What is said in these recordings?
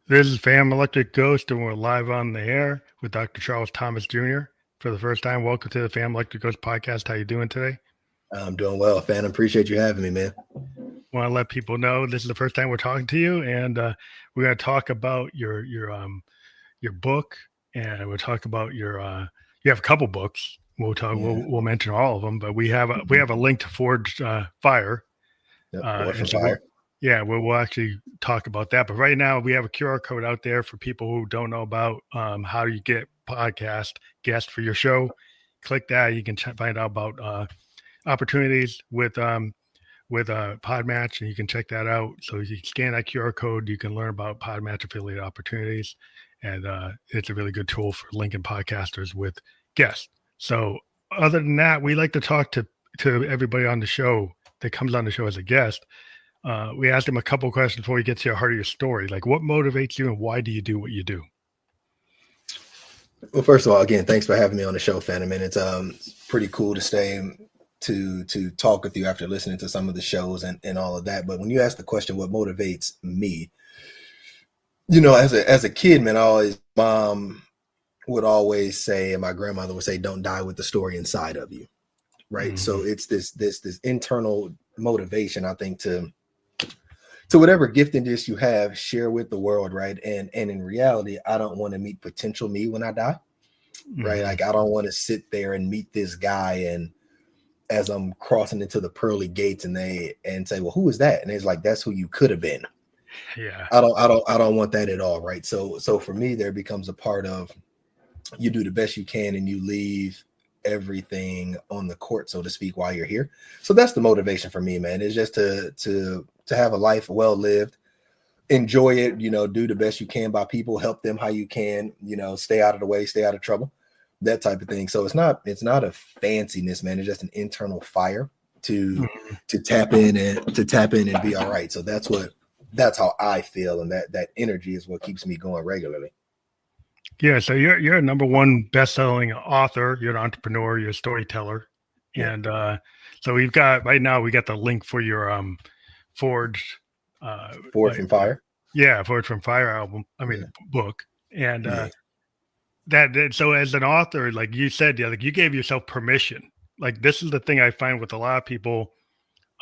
This is Fam Electric Ghost, and we're live on the air with Dr. Charles Thomas Jr. for the first time. Welcome to the Fam Electric Ghost podcast. How you doing today? I'm doing well, fan. Appreciate you having me, man. Want to let people know this is the first time we're talking to you, and we're going to talk about your book, and we'll talk about your you have a couple books. We'll mention all of them, but we have a link to Forged Fire. Forged And so Fire. we'll actually talk about that. But right now, we have a QR code out there for people who don't know about how you get podcast guests for your show. Click that. You can find out about opportunities with Podmatch, and you can check that out. So you scan that QR code, you can learn about Podmatch affiliate opportunities, and it's a really good tool for linking podcasters with guests. So other than that, we like to talk to everybody on the show that comes on the show as a guest. We asked them a couple questions before we get to the heart of your story. Like, what motivates you and why do you do what you do? Well, first of all, again, thanks for having me on the show, fan. I mean, it's pretty cool to stay to talk with you after listening to some of the shows and all of that. But when you ask the question, what motivates me, as a kid, man, mom would always say, and my grandmother would say, don't die with the story inside of you. Right. Mm-hmm. So it's this internal motivation, I think, to whatever giftedness you have, share with the world. Right. And in reality, I don't want to meet potential me when I die. Mm-hmm. Right. Like, I don't want to sit there and meet this guy, and as I'm crossing into the pearly gates and say, well, who is that? And it's like, that's who you could have been. Yeah. I don't want that at all. Right. So for me, there becomes a part of, you do the best you can and you leave everything on the court, so to speak, while you're here. So that's the motivation for me, man. It's just to have a life well lived, enjoy it, do the best you can by people, help them how you can, stay out of the way, stay out of trouble, that type of thing. So it's not a fanciness, man. It's just an internal fire to tap in and be all right. So that's how I feel, and that energy is what keeps me going regularly. Yeah, so you're a number one best-selling author. You're an entrepreneur. You're a storyteller, and so we got the link for your Forged from Fire. Yeah, Forged from Fire album. Book, and that. So as an author, like you said, like you gave yourself permission. Like, this is the thing I find with a lot of people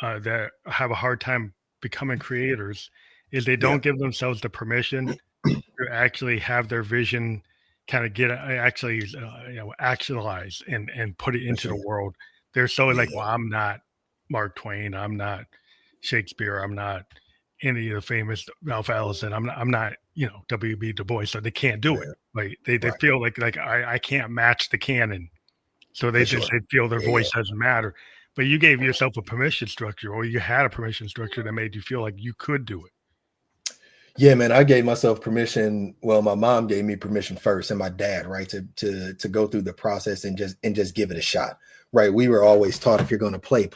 that have a hard time becoming creators, is they don't give themselves the permission to actually have their vision kind of get actualize and put it into the world. They're so like, well, I'm not Mark Twain, I'm not Shakespeare, I'm not any of the famous Ralph Ellison, I'm not W.B. Du Bois, so they can't do it. Like they feel like I can't match the canon, so they feel their voice doesn't matter. But you gave yourself a permission structure, or you had a permission structure that made you feel like you could do it. Yeah, man, I gave myself permission. Well, my mom gave me permission first, and my dad, right, to go through the process and just give it a shot. Right. We were always taught, if you're going to play.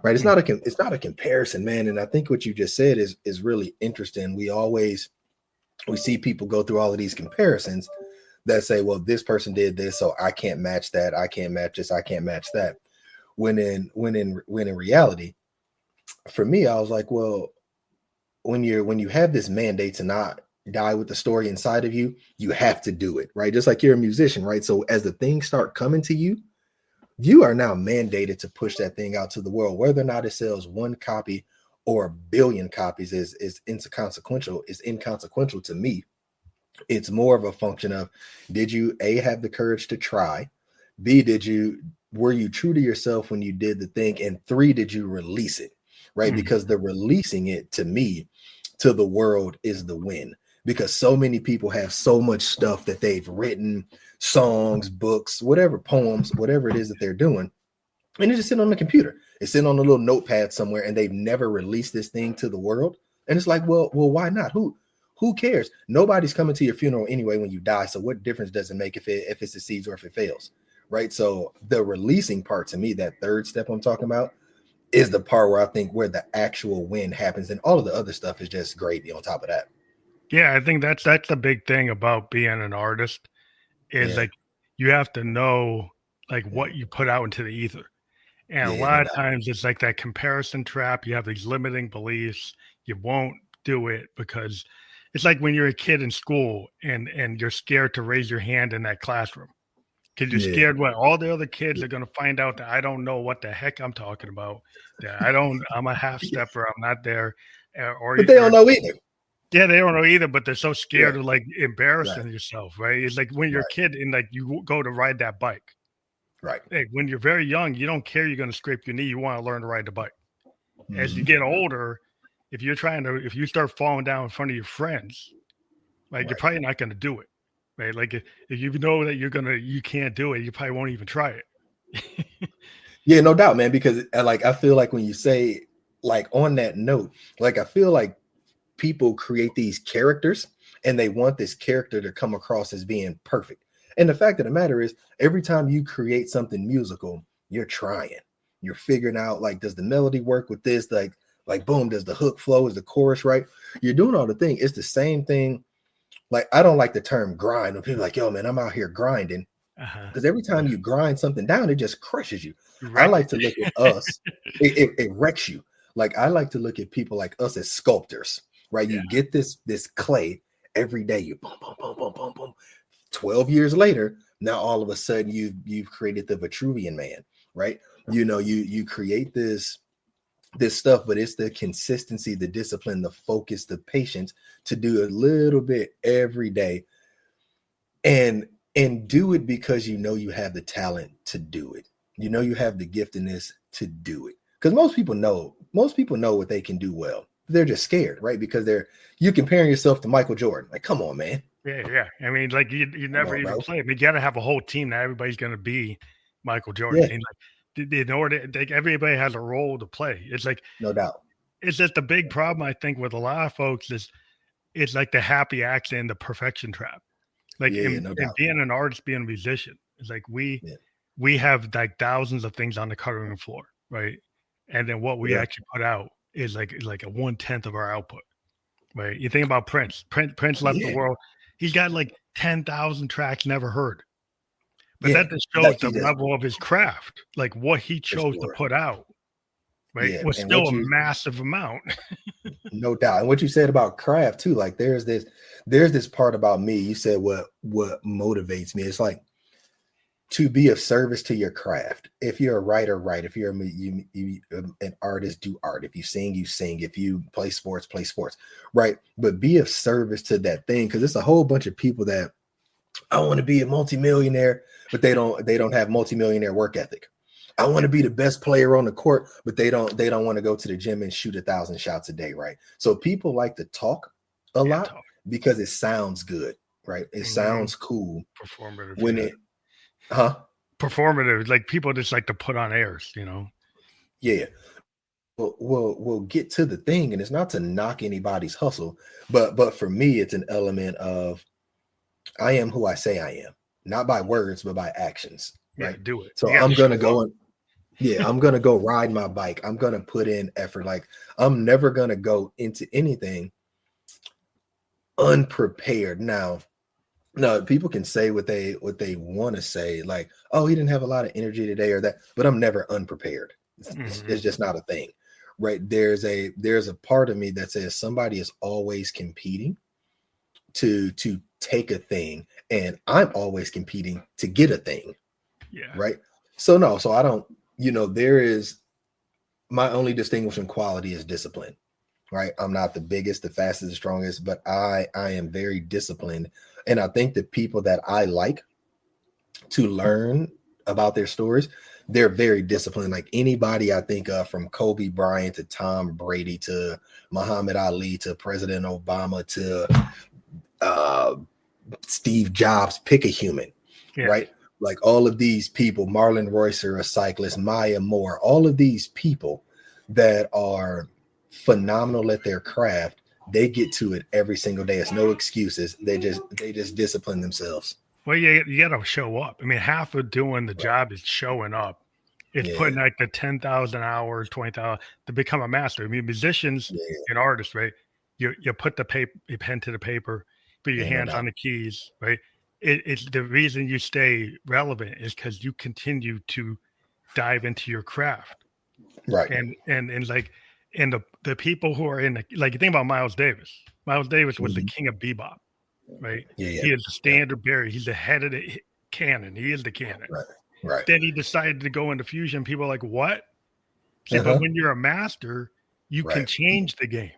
Right. It's not a comparison, man. And I think what you just said is really interesting. We see people go through all of these comparisons that say, well, this person did this, so I can't match that. I can't match this. I can't match that. When in reality, for me, I was like, well, when you have this mandate to not die with the story inside of you, you have to do it, right? Just like you're a musician, right? So as the things start coming to you, you are now mandated to push that thing out to the world. Whether or not it sells one copy or a billion copies is inconsequential. It's inconsequential to me. It's more of a function of, did you A, have the courage to try? B, were you true to yourself when you did the thing? And 3, did you release it? Right? Because the releasing it, to me, to the world, is the win. Because so many people have so much stuff that they've written, songs, books, whatever, poems, whatever it is that they're doing, and it's just sitting on the computer. It's sitting on a little notepad somewhere, and they've never released this thing to the world. And it's like, well, why not? Who cares? Nobody's coming to your funeral anyway when you die. So what difference does it make if it succeeds or if it fails? Right? So the releasing part, to me, that third step I'm talking about, is the part where I think where the actual win happens, and all of the other stuff is just gravy on top of that. Yeah, I think that's the big thing about being an artist, is like, you have to know like what you put out into the ether. And a lot of times it's like that comparison trap. You have these limiting beliefs. You won't do it because It's like when you're a kid in school and you're scared to raise your hand in that classroom because you're Yeah. scared what all the other kids are going to find out that I don't know what the heck I'm talking about. That I'm a half stepper. I'm not there, But they or don't know either. yeah, they don't know either, but they're so Right. scared of like Right. embarrassing yourself, right? It's like when you're a Right. kid and like you go to ride that bike. Right. Hey, when you're very young, you don't care you're going to scrape your knee. You want to learn to ride the bike. As you Mhm. get older, if you start falling down in front of your friends, like you're Right. probably not going to do it, right? Like if you know that you can't do it, you probably won't even try it. Yeah, no doubt, man. Because like I feel like when you say like on that note, like I feel like people create these characters and they want this character to come across as being perfect. And the fact of the matter is, every time you create something musical, you're trying. You're figuring out like, does the melody work with this? Like boom, does the hook flow? Is the chorus right? You're doing all the thing. It's the same thing. Like I don't like the term grind. When people are like, yo, man, I'm out here grinding. Uh-huh. Because every time you grind something down, it just crushes you. I Right. like to look at us, it wrecks you. Like I like to look at people like us as sculptors, right? Yeah. You get this clay every day, you boom, boom, boom, boom, boom, boom. 12 years later, now all of a sudden you've created the Vitruvian man, right? You create this stuff, but it's the consistency, the discipline, the focus, the patience to do a little bit every day and do it because you know you have the talent to do it. You know you have the giftedness to do it. Because most people know what they can do well. They're just scared, right? Because you're comparing yourself to Michael Jordan. Like, come on, man. Yeah. I mean, like you Come never on, even bro. play. I mean, you got to have a whole team. That everybody's going to be Michael Jordan. Yeah, And like in order, like everybody has a role to play. It's like no doubt. it's just the big problem I think with a lot of folks is it's like the happy accident, the perfection trap. Like Yeah, in no doubt. being an artist, being a musician, it's like Yeah, we have like thousands of things on the cutting room floor, right? And then what we yeah, actually put out is like a 1/10 of our output, right? You think about Prince. Prince left the yeah, world. He's got like 10,000 tracks never heard. But yeah. that just shows Like the he does level of his craft. Like what he for chose to sure. put out, right? Yeah, Was and still what a you massive amount. no doubt. And what you said about craft too, like there's this part about me. You said what motivates me. It's like to be of service to your craft. If you're a writer, write. If you're an artist, do art. If you sing, you sing. If you play sports, play sports. Right. But be of service to that thing because it's a whole bunch of people that I want to be a multimillionaire, but they don't have multimillionaire work ethic. I want to be the best player on the court, but they don't want to go to the gym and shoot 1,000 shots a day, right? So people like to talk a Yeah, lot because it sounds good, right? It Mhm. sounds cool Performative, when yeah. it, huh? Performative, like people just like to put on airs, you know? Yeah. We'll get to the thing, and it's not to knock anybody's hustle, but for me, it's an element of I am who I say I am, not by words, but by actions, Yeah, right? do it. So You got to I'm gonna show up. go and yeah, I'm gonna go ride my bike. I'm gonna put in effort. Like I'm never gonna go into anything unprepared. Now, no, people can say what they want to say, like, oh, he didn't have a lot of energy today or that, but I'm never unprepared. It's Mhm. just not a thing, right? There's a part of me that says somebody is always competing to take a thing, and I'm always competing to get a thing, Yeah. right? So no, so I don't, there is my only distinguishing quality is discipline, right? I'm not the biggest, the fastest, the strongest, but I am very disciplined. And I think the people that I like to learn about their stories, they're very disciplined. Like anybody I think of, from Kobe Bryant to Tom Brady to Muhammad Ali to President Obama to uh, Steve Jobs, pick a human, Yeah. right? Like all of these people, Marlon Roycer, a cyclist, Maya Moore, all of these people that are phenomenal at their craft, they get to it every single day. It's no excuses. They just discipline themselves. Well, you got to show up. I mean, half of doing the Right. job is showing up. It's Yeah. putting like the 10,000 hours, 20,000 to become a master. I mean, musicians Yeah. and artists, right? You put the paper, your pen to the paper, put your Yeah. No hands on doubt. the keys, right? It's the reason you stay relevant is because you continue to dive into your craft. Right. And like And the people who are in the, like, you think about Miles Davis. Miles Davis was the Mhm. king of bebop, right? Yeah, yeah, He is the yeah. standard bearer. He's the head of the canon. He is the canon. Right, right. Then he decided to go into fusion. People are like, what? See, but Uh-huh. when you're a master, you can Right, change the game.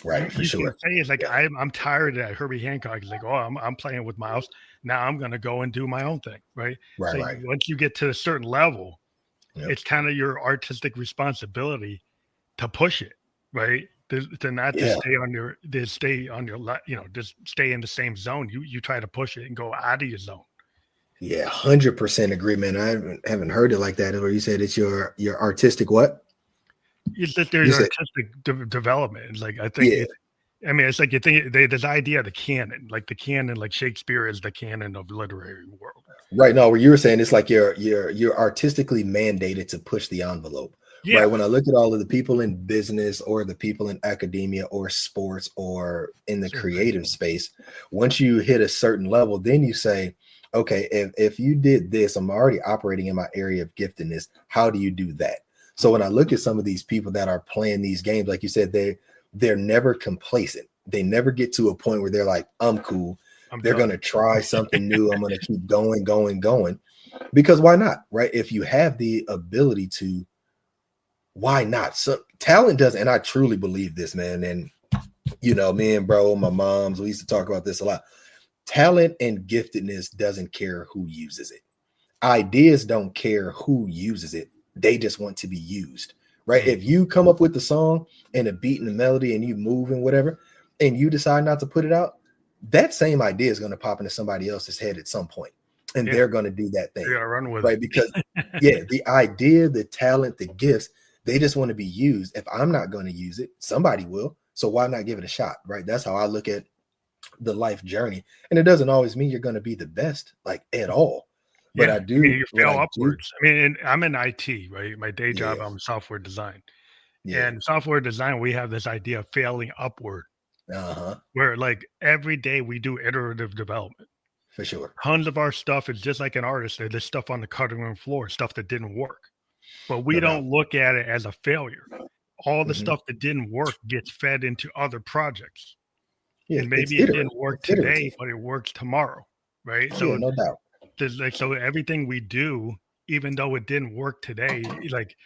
right, for You can sure. say it's like Yeah, I'm tired of that. Herbie Hancock is like, oh, I'm playing with Miles. Now I'm gonna go and do my own thing, right? right, So right. once you get to a certain level, Yep. it's kind of your artistic responsibility to push it, right? To not just Yeah, stay on your just stay in the same zone. You try to push it and go out of your zone. yeah, 100% agree, man. I haven't heard it like that. Where you said it's your artistic what? It's just there's You said, artistic development. It's like I think yeah, it. I mean, it's like you think this idea of the canon, like the canon, like Shakespeare is the canon of the literary world. right. No, what you were saying, it's like you're artistically mandated to push the envelope. Right. Yeah, When I look at all of the people in business or the people in academia or sports or in the same thing. creative space, once you hit a certain level, then you say, okay, if you did this, I'm already operating in my area of giftedness. How do you do that? So when I look at some of these people that are playing these games, like you said, they're never complacent. They never get to a point where they're like, I'm cool. I'm They're going done. to try something new. I'm going to keep going, going, going. Because why not? Right. If you have the ability to, why not? So talent doesn't, and I truly believe this, man. And me and bro, my moms, we used to talk about this a lot. Talent and giftedness doesn't care who uses it. Ideas don't care who uses it. They just want to be used. Right. Mm, If you come up with the song and a beat and a melody and you move and whatever, and you decide not to put it out, that same idea is going to pop into somebody else's head at some point, and yeah, they're going to do that you thing. gotta run with Right. Because it. yeah, the idea, the talent, the gifts, they just want to be used. If I'm not going to use it, somebody will. So why not give it a shot? Right. That's how I look at the life journey. And it doesn't always mean you're going to be the best, like at all. But Yeah, I I mean, do you what fail I do. upwards. I mean, and I'm in IT, right? My day job, Yeah. I'm software design. Yeah. And software design, we have this idea of failing upward, Uh-huh. where like every day we do iterative development. For sure. Tons of our stuff is just like an artist. There's stuff on the cutting room floor, stuff that didn't work. But we No doubt. don't look at it as a failure. All the Mhm. stuff that didn't work gets fed into other projects. Yeah. And It's maybe it iterative. didn't work It's today, iterative. but it works tomorrow. Right. Yeah. So No doubt. there's like so everything we do, even though it didn't work today, like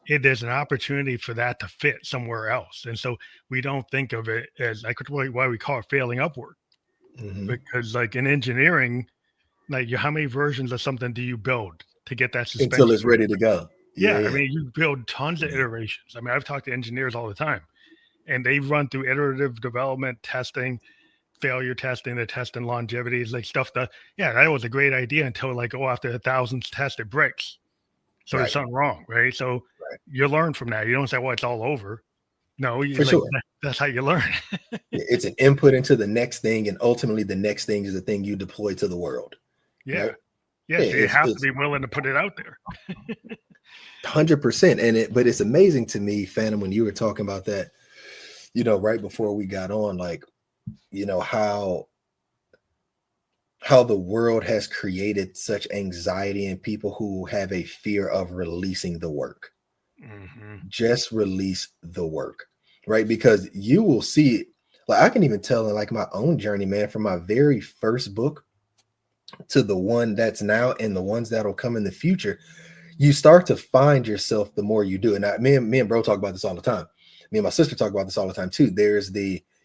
there's an opportunity for that to fit somewhere else. And so we don't think of it as like why we call it failing upward. Mhm. Because like in engineering, like how many versions of something do you build to get that Until suspension? it's ready to go. Yeah. Yeah, I Yeah. mean, you build tons of Yeah. iterations. I mean, I've talked to engineers all the time, and they run through iterative development, testing, failure testing, the testing longevity is like stuff that, yeah, that was a great idea until like, oh, after a thousandth test, it breaks. So there's Right. something wrong, right? So Right. you learn from that. You don't say, well, it's all over. No, you For like sure. that's how you learn. It's an input into the next thing, and ultimately the next thing is the thing you deploy to the world. Yeah. Right. Yeah. Yeah. So you have to It's be willing to put it out there. 100%. But it's amazing to me, Phantom, when you were talking about that, right before we got on, like, how the world has created such anxiety in people who have a fear of releasing the work. Hmm. Just release the work, right? Because you will see, like, I can even tell in like my own journey, man, from my very first book to the one that's now and the ones that'll come in the future, you start to find yourself the more you do. And me and bro talk about this all the time. Me and my sister talk about this all the time too.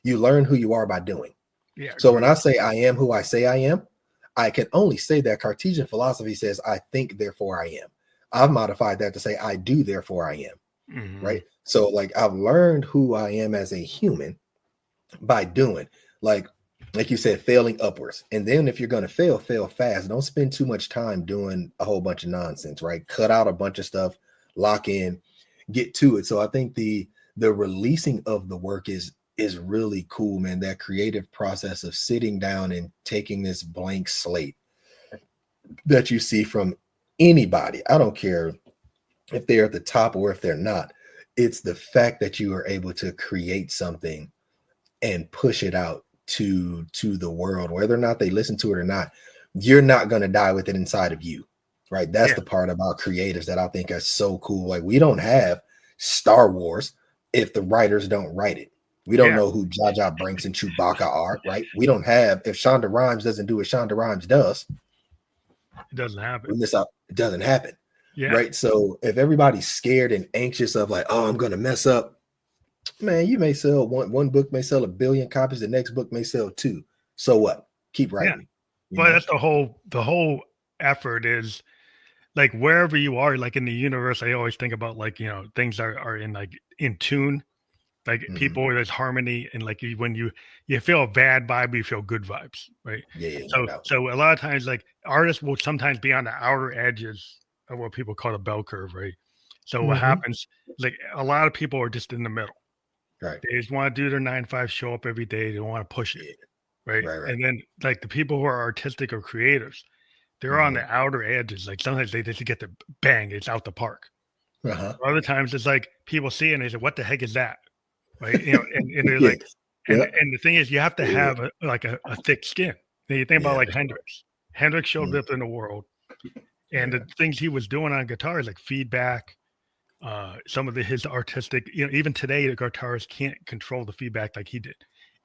You learn who you are by doing. Yeah. So when Agreed. I say I am who I say I am, I can only say that Cartesian philosophy says I think, therefore I am. I've modified that to say I do, therefore I am. Hmm. Right. So like I've learned who I am as a human by doing, like you said, failing upwards. And then if you're going to fail fast. Don't spend too much time doing a whole bunch of nonsense, right? Cut out a bunch of stuff, lock in, get to it. So I think the releasing of the work is really cool, man. That creative process of sitting down and taking this blank slate that you see from anybody. I don't care if they're at the top or if they're not. It's the fact that you are able to create something and push it out to the world, whether or not they listen to it or not. You're not going to die with it inside of you, right? That's Yeah. the part about creatives that I think is so cool. Like, we don't have Star Wars if the writers don't write it. We don't know who Jar Jar Binks and Chewbacca are, right? We don't have, if Shonda Rhimes doesn't do what Shonda Rhimes does, it doesn't happen. We miss out. It doesn't happen. Yeah. Right. So if everybody's scared and anxious of like, oh, I'm going to mess up, man, you may sell one book may sell 1 billion copies. The next book may sell 2. So what? Keep writing. Yeah. Well, that's the whole effort is like wherever you are, like in the universe, I always think about like, things are in like in tune, like people, there's harmony, and like when you feel a bad vibe, you feel good vibes, right? Yeah. So a lot of times like artists will sometimes be on the outer edges of what people call a bell curve, right? So what happens, like a lot of people are just in the middle. Right. They just want to do their 9 to 5, show up every day. They don't want to push it. Right. And then like the people who are artistic or creators, they're on the outer edges. Like sometimes they just get the bang, it's out the park. Other times it's like people see it and they say, what the heck is that? Right. And they're like, and the thing is, you have to have a thick skin. And you think about like Hendrix. Hendrix showed up in the world, and the things he was doing on guitar is like feedback. Some of his artistic, even today, the guitarists can't control the feedback like he did.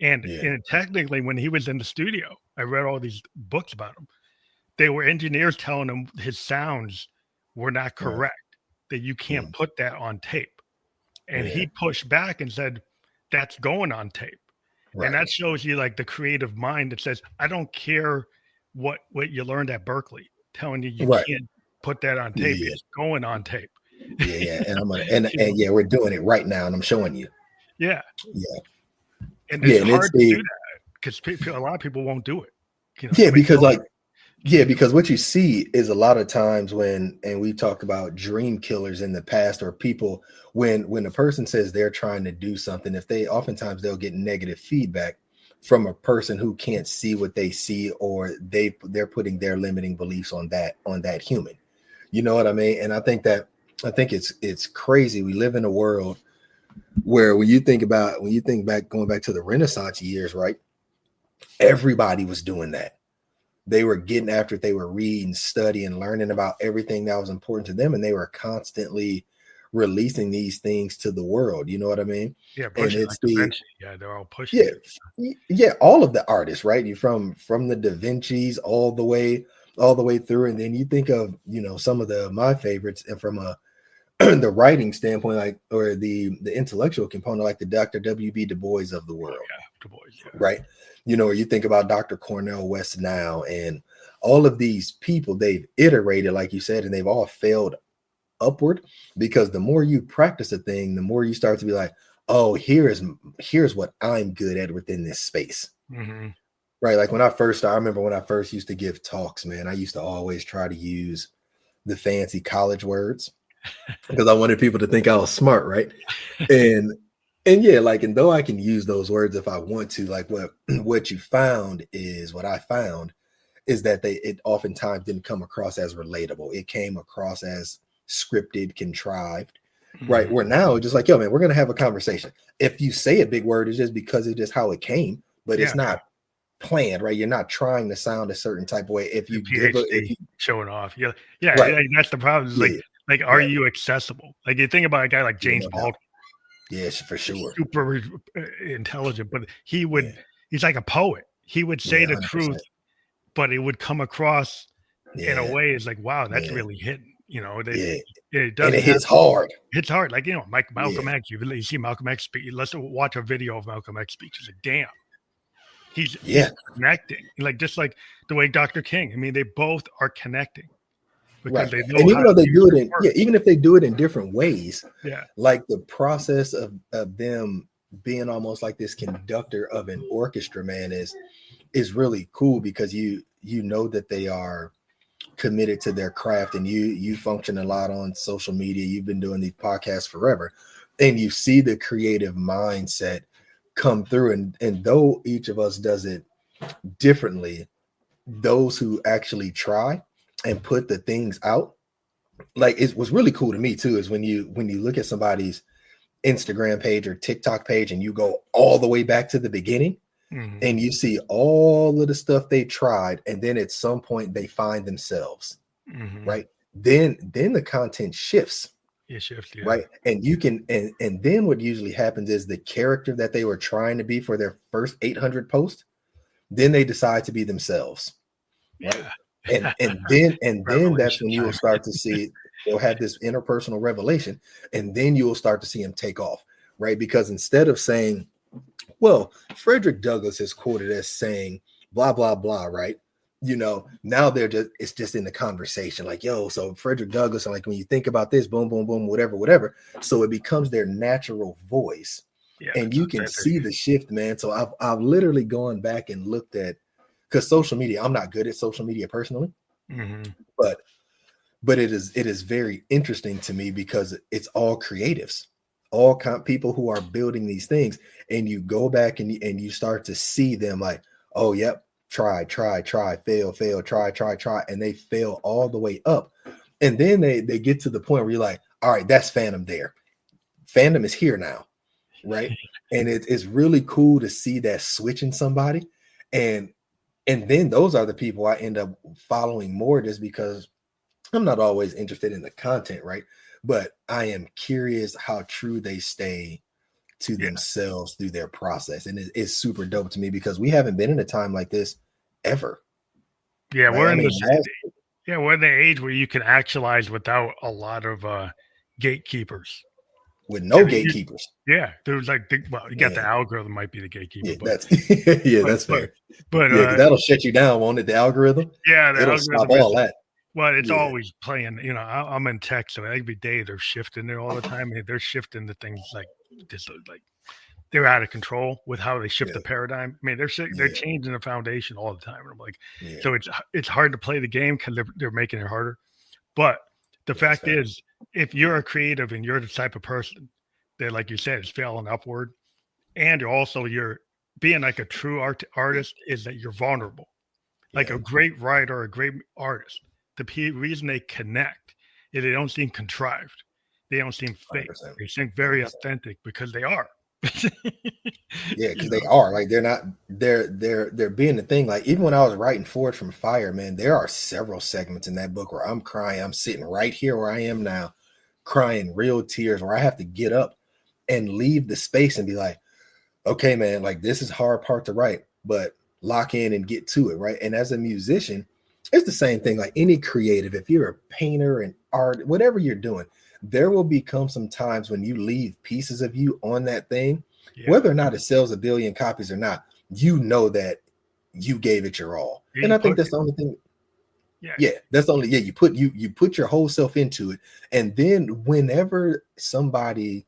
And technically, when he was in the studio, I read all these books about him. They were engineers telling him his sounds were not correct, that you can't put that on tape. And he pushed back and said, that's going on tape. And that shows you like the creative mind that says, I don't care what you learned at Berkeley, telling you can't put that on tape. It's going on tape. And I'm gonna and we're doing it right now, and I'm showing you. And it's hard to do that because a lot of people won't do it. Because what you see is a lot of times and we talked about dream killers in the past, or people when a person says they're trying to do something, oftentimes they'll get negative feedback from a person who can't see what they see, or they're putting their limiting beliefs on that human. You know what I mean? And I think it's crazy. We live in a world where when you think back, going back to the Renaissance years, right? Everybody was doing that. They were getting after it. They were reading, studying, learning about everything that was important to them. And they were constantly releasing these things to the world. You know what I mean? Yeah. Pushing, and it's they're all pushing. Yeah. All of the artists, right? You from the Da Vinci's all the way through. And then you think of, some of my favorites, and from the writing standpoint, like, or the intellectual component, like the Dr. W.B. Du Bois of the world. Du Bois, right? Or you think about Dr. Cornel West now, and all of these people, they've iterated, like you said, and they've all failed upward, because the more you practice a thing, the more you start to be like, oh, here's what I'm good at within this space. Right? Like I remember when I first used to give talks, man, I used to always try to use the fancy college words because I wanted people to think I was smart, right? And though I can use those words if I want to, like what I found is that it oftentimes didn't come across as relatable. It came across as scripted, contrived, right? Where now it's just like, yo, man, we're going to have a conversation. If you say a big word, it's just because it's just how it came, but it's not planned, right? You're not trying to sound a certain type of way. If you showing off. Right. That's the problem. Like, are you accessible? Like you think about a guy like James Baldwin. Yes, for sure. Super intelligent, but he's like a poet. He would say the truth, but it would come across in a way is like, wow, that's really hitting. It does. And it hits hard. It's hard. Like, Malcolm X, you see Malcolm X speak. Let's watch a video of Malcolm X speech. It's like, damn. He's connecting. Like, just like the way Dr. King. I mean, they both are connecting. Because they know, and even though they do it even if they do it in different ways, like the process of them being almost like this conductor of an orchestra, man, is really cool, because you know that they are committed to their craft, and you function a lot on social media. You've been doing these podcasts forever, and you see the creative mindset come through, and though each of us does it differently, those who actually try and put the things out, like, it was really cool to me too, is when you look at somebody's Instagram page or TikTok page, and you go all the way back to the beginning, and you see all of the stuff they tried, and then at some point they find themselves, right? Then the content shifts, It shifts, yeah. right? And you can, and then what usually happens is the character that they were trying to be for their first 800 posts, then they decide to be themselves, right? Yeah. And then that's Revelation when you will time. start to see they'll have this interpersonal revelation, and then you will start to see him take off, right? Because instead of saying, well, Frederick Douglass is quoted as saying blah blah blah, right? Now it's just in the conversation, like, yo, so Frederick Douglass, and like when you think about this, boom, boom, boom, whatever, whatever. So it becomes their natural voice. Yeah, And it's you can authentic. see the shift, man. So I've literally gone back and looked at, because social media, I'm not good at social media personally, but it is very interesting to me because it's all creatives, all people who are building these things, and you go back and you start to see them like, oh, yep, try, fail, try, and they fail all the way up, and then they get to the point where you're like, all right, that's fandom there. Fandom is here now, right? And it's really cool to see that switch in somebody, and then those are the people I end up following more, just because I'm not always interested in the content, right? But I am curious how true they stay to Yeah. themselves through their process. And it's super dope to me because we haven't been in a time like this ever. Yeah, Right? we're in we're in the age where you can actualize without a lot of gatekeepers. With no I mean, gatekeepers. there's like you got the algorithm might be the gatekeeper, Yeah, but that's yeah, that's fair. but Yeah, because that'll shut you down, won't it? The algorithm. yeah, the It'll stop algorithm is, all that. well, it's Yeah, always playing. I'm in tech, so every day they're shifting there all the time. They're shifting the things like just like they're out of control with how they shift the yeah, paradigm. I mean, they're yeah, changing the foundation all the time. And I'm like, yeah. so it's hard to play the game because they're making it harder. But the Yeah, that's fact fair. is, if you're a creative and you're the type of person that, like you said, is failing upward, and you're being like a true artist, is that you're vulnerable. Like Yeah, a great writer, a great artist, reason they connect is they don't seem contrived. They don't seem fake. 100%. They seem very 100%. authentic because they are. Yeah, you because they know? are like they're being the thing. Like even when I was writing Forge from Fire, man, there are several segments in that book where I'm crying. I'm sitting right here where I am now, crying real tears, where I have to get up and leave the space and be like, okay, man, like this is hard part to write, but lock in and get to it, right? And as a musician, it's the same thing. Like any creative, if you're a painter and art, whatever you're doing, there will become some times when you leave pieces of you on that thing, Yeah. whether or not it sells a billion copies or not, you know that you gave it your all. Yeah, And you I think put that's the only thing. yeah. Yeah, that's the only, yeah, you put your whole self into it. And then whenever somebody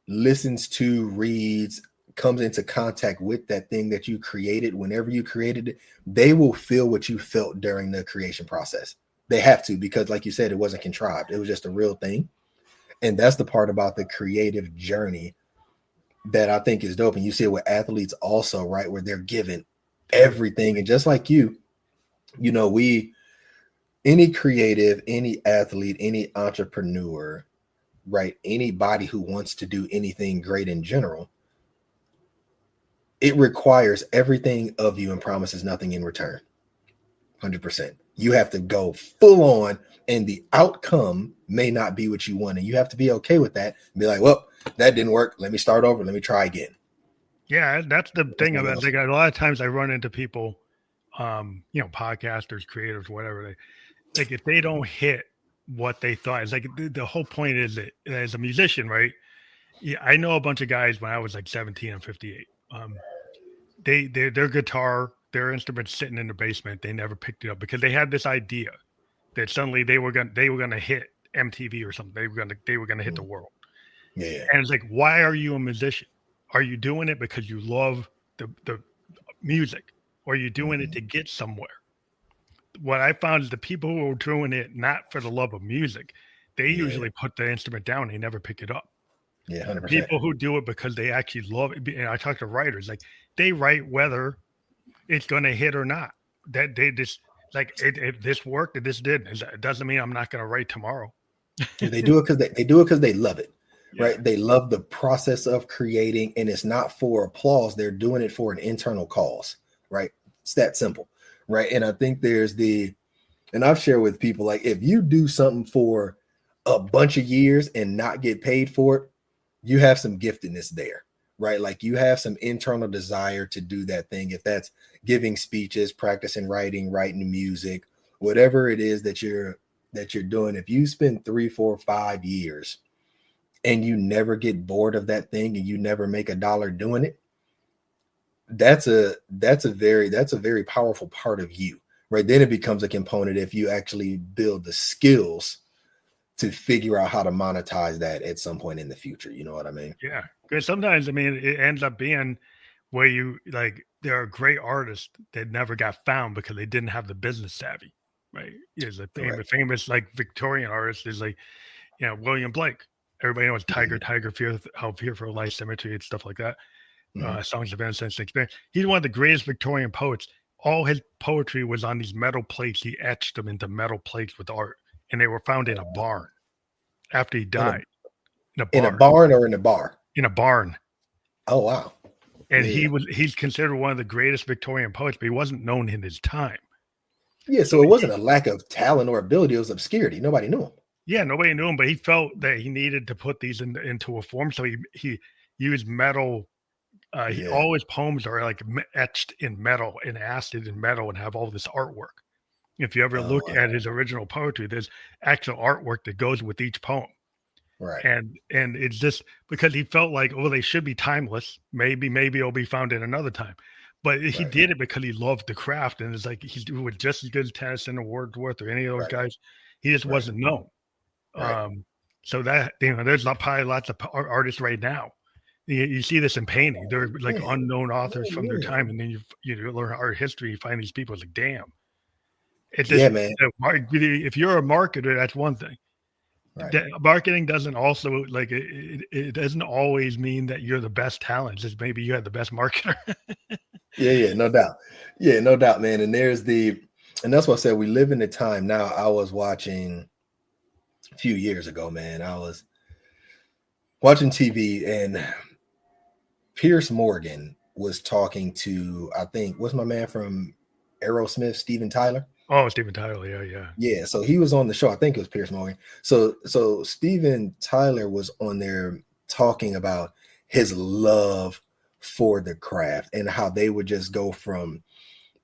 listens to, reads, comes into contact with that thing that you created, whenever you created it, they will feel what you felt during the creation process. They have to, because like you said, it wasn't contrived. It was just a real thing. And that's the part about the creative journey that I think is dope. And you see it with athletes also, right? Where they're given everything. And just like any creative, any athlete, any entrepreneur, right? Anybody who wants to do anything great in general, it requires everything of you and promises nothing in return. 100%. You have to go full on, and the outcome may not be what you want. And you have to be okay with that and be like, well, that didn't work. Let me start over. Let me try again. Yeah, that's the That's thing what about else. like a lot of times I run into people, podcasters, creators, whatever like if they don't hit what they thought, it's like the whole point is that as a musician, right? Yeah, I know a bunch of guys when I was like 17 and 58. Their guitar, their instruments sitting in the basement, they never picked it up because they had this idea that suddenly they were gonna hit MTV or something. They were gonna hit the world. Yeah. And it's like, why are you a musician? Are you doing it because you love the music, or are you doing it to get somewhere? What I found is the people who are doing it not for the love of music, they usually put the instrument down. They never pick it up. Yeah. The 100%. people who do it because they actually love it, and I talk to writers, like they write whether it's going to hit or not. That they just like if this worked, if this didn't, it doesn't mean I'm not going to write tomorrow. They do it because they do it because they love it, Yeah, right? They love the process of creating, and it's not for applause. They're doing it for an internal cause, right? It's that simple, right? And I think and I've shared with people, like if you do something for a bunch of years and not get paid for it, you have some giftedness there, right? Like you have some internal desire to do that thing. If that's giving speeches, practicing writing music, whatever it is that you're doing, if you spend 3, 4, 5 years and you never get bored of that thing and you never make a dollar doing it, that's a very powerful part of you, right? Then it becomes a component if you actually build the skills to figure out how to monetize that at some point in the future. You know what I mean? Yeah, because sometimes, I mean, it ends up being where you like there are great artists that never got found because they didn't have the business savvy, right? Is a Correct. famous like Victorian artist is like, you know, William Blake. Everybody knows Mhm, Tiger, Fear for Life, Cemetery, and stuff like that. mhm. Songs of Innocence and Experience. He's one of the greatest Victorian poets. All his poetry was on these metal plates. He etched them into metal plates with art, and they were found in a barn after he In a died. In a barn, barn or in a bar? in a barn. Oh wow. And Yeah, yeah. he's considered one of the greatest Victorian poets, but he wasn't known in his time. Yeah, So so it wasn't a lack of talent or ability, it was obscurity. Nobody knew him. yeah, nobody knew him, but he felt that he needed to put these into a form. So he used metal. Yeah. All his poems are like etched in metal and acid in metal and have all this artwork. If you ever Oh look wow. at his original poetry, there's actual artwork that goes with each poem. Right. And it's just because he felt like, oh, they should be timeless. Maybe it'll be found in another time. But he Right. did it because he loved the craft, and it's like he's doing just as good as Tennyson or Wordsworth or any of those Right. guys. He just Right. wasn't known. Right. So that there's not probably lots of artists right now. You see this in painting. They're like Man. unknown authors Oh from their man. time, and then you learn art history. You find these people. It's like, damn. It's Yeah, just man. if you're a marketer, that's one thing. Right. Marketing doesn't also like it doesn't always mean that you're the best talent. Just maybe you have the best marketer. Yeah, yeah, no doubt. Yeah, no doubt, man. And that's what I said. We live in a time now. I was watching a few years ago, man. I was watching TV and Pierce Morgan was talking to, I think, what's my man from Aerosmith, Steven Tyler? Oh, Steven Tyler, yeah, yeah. Yeah, so he was on the show. I think it was Pierce Morgan. So Steven Tyler was on there talking about his love for the craft and how they would just go from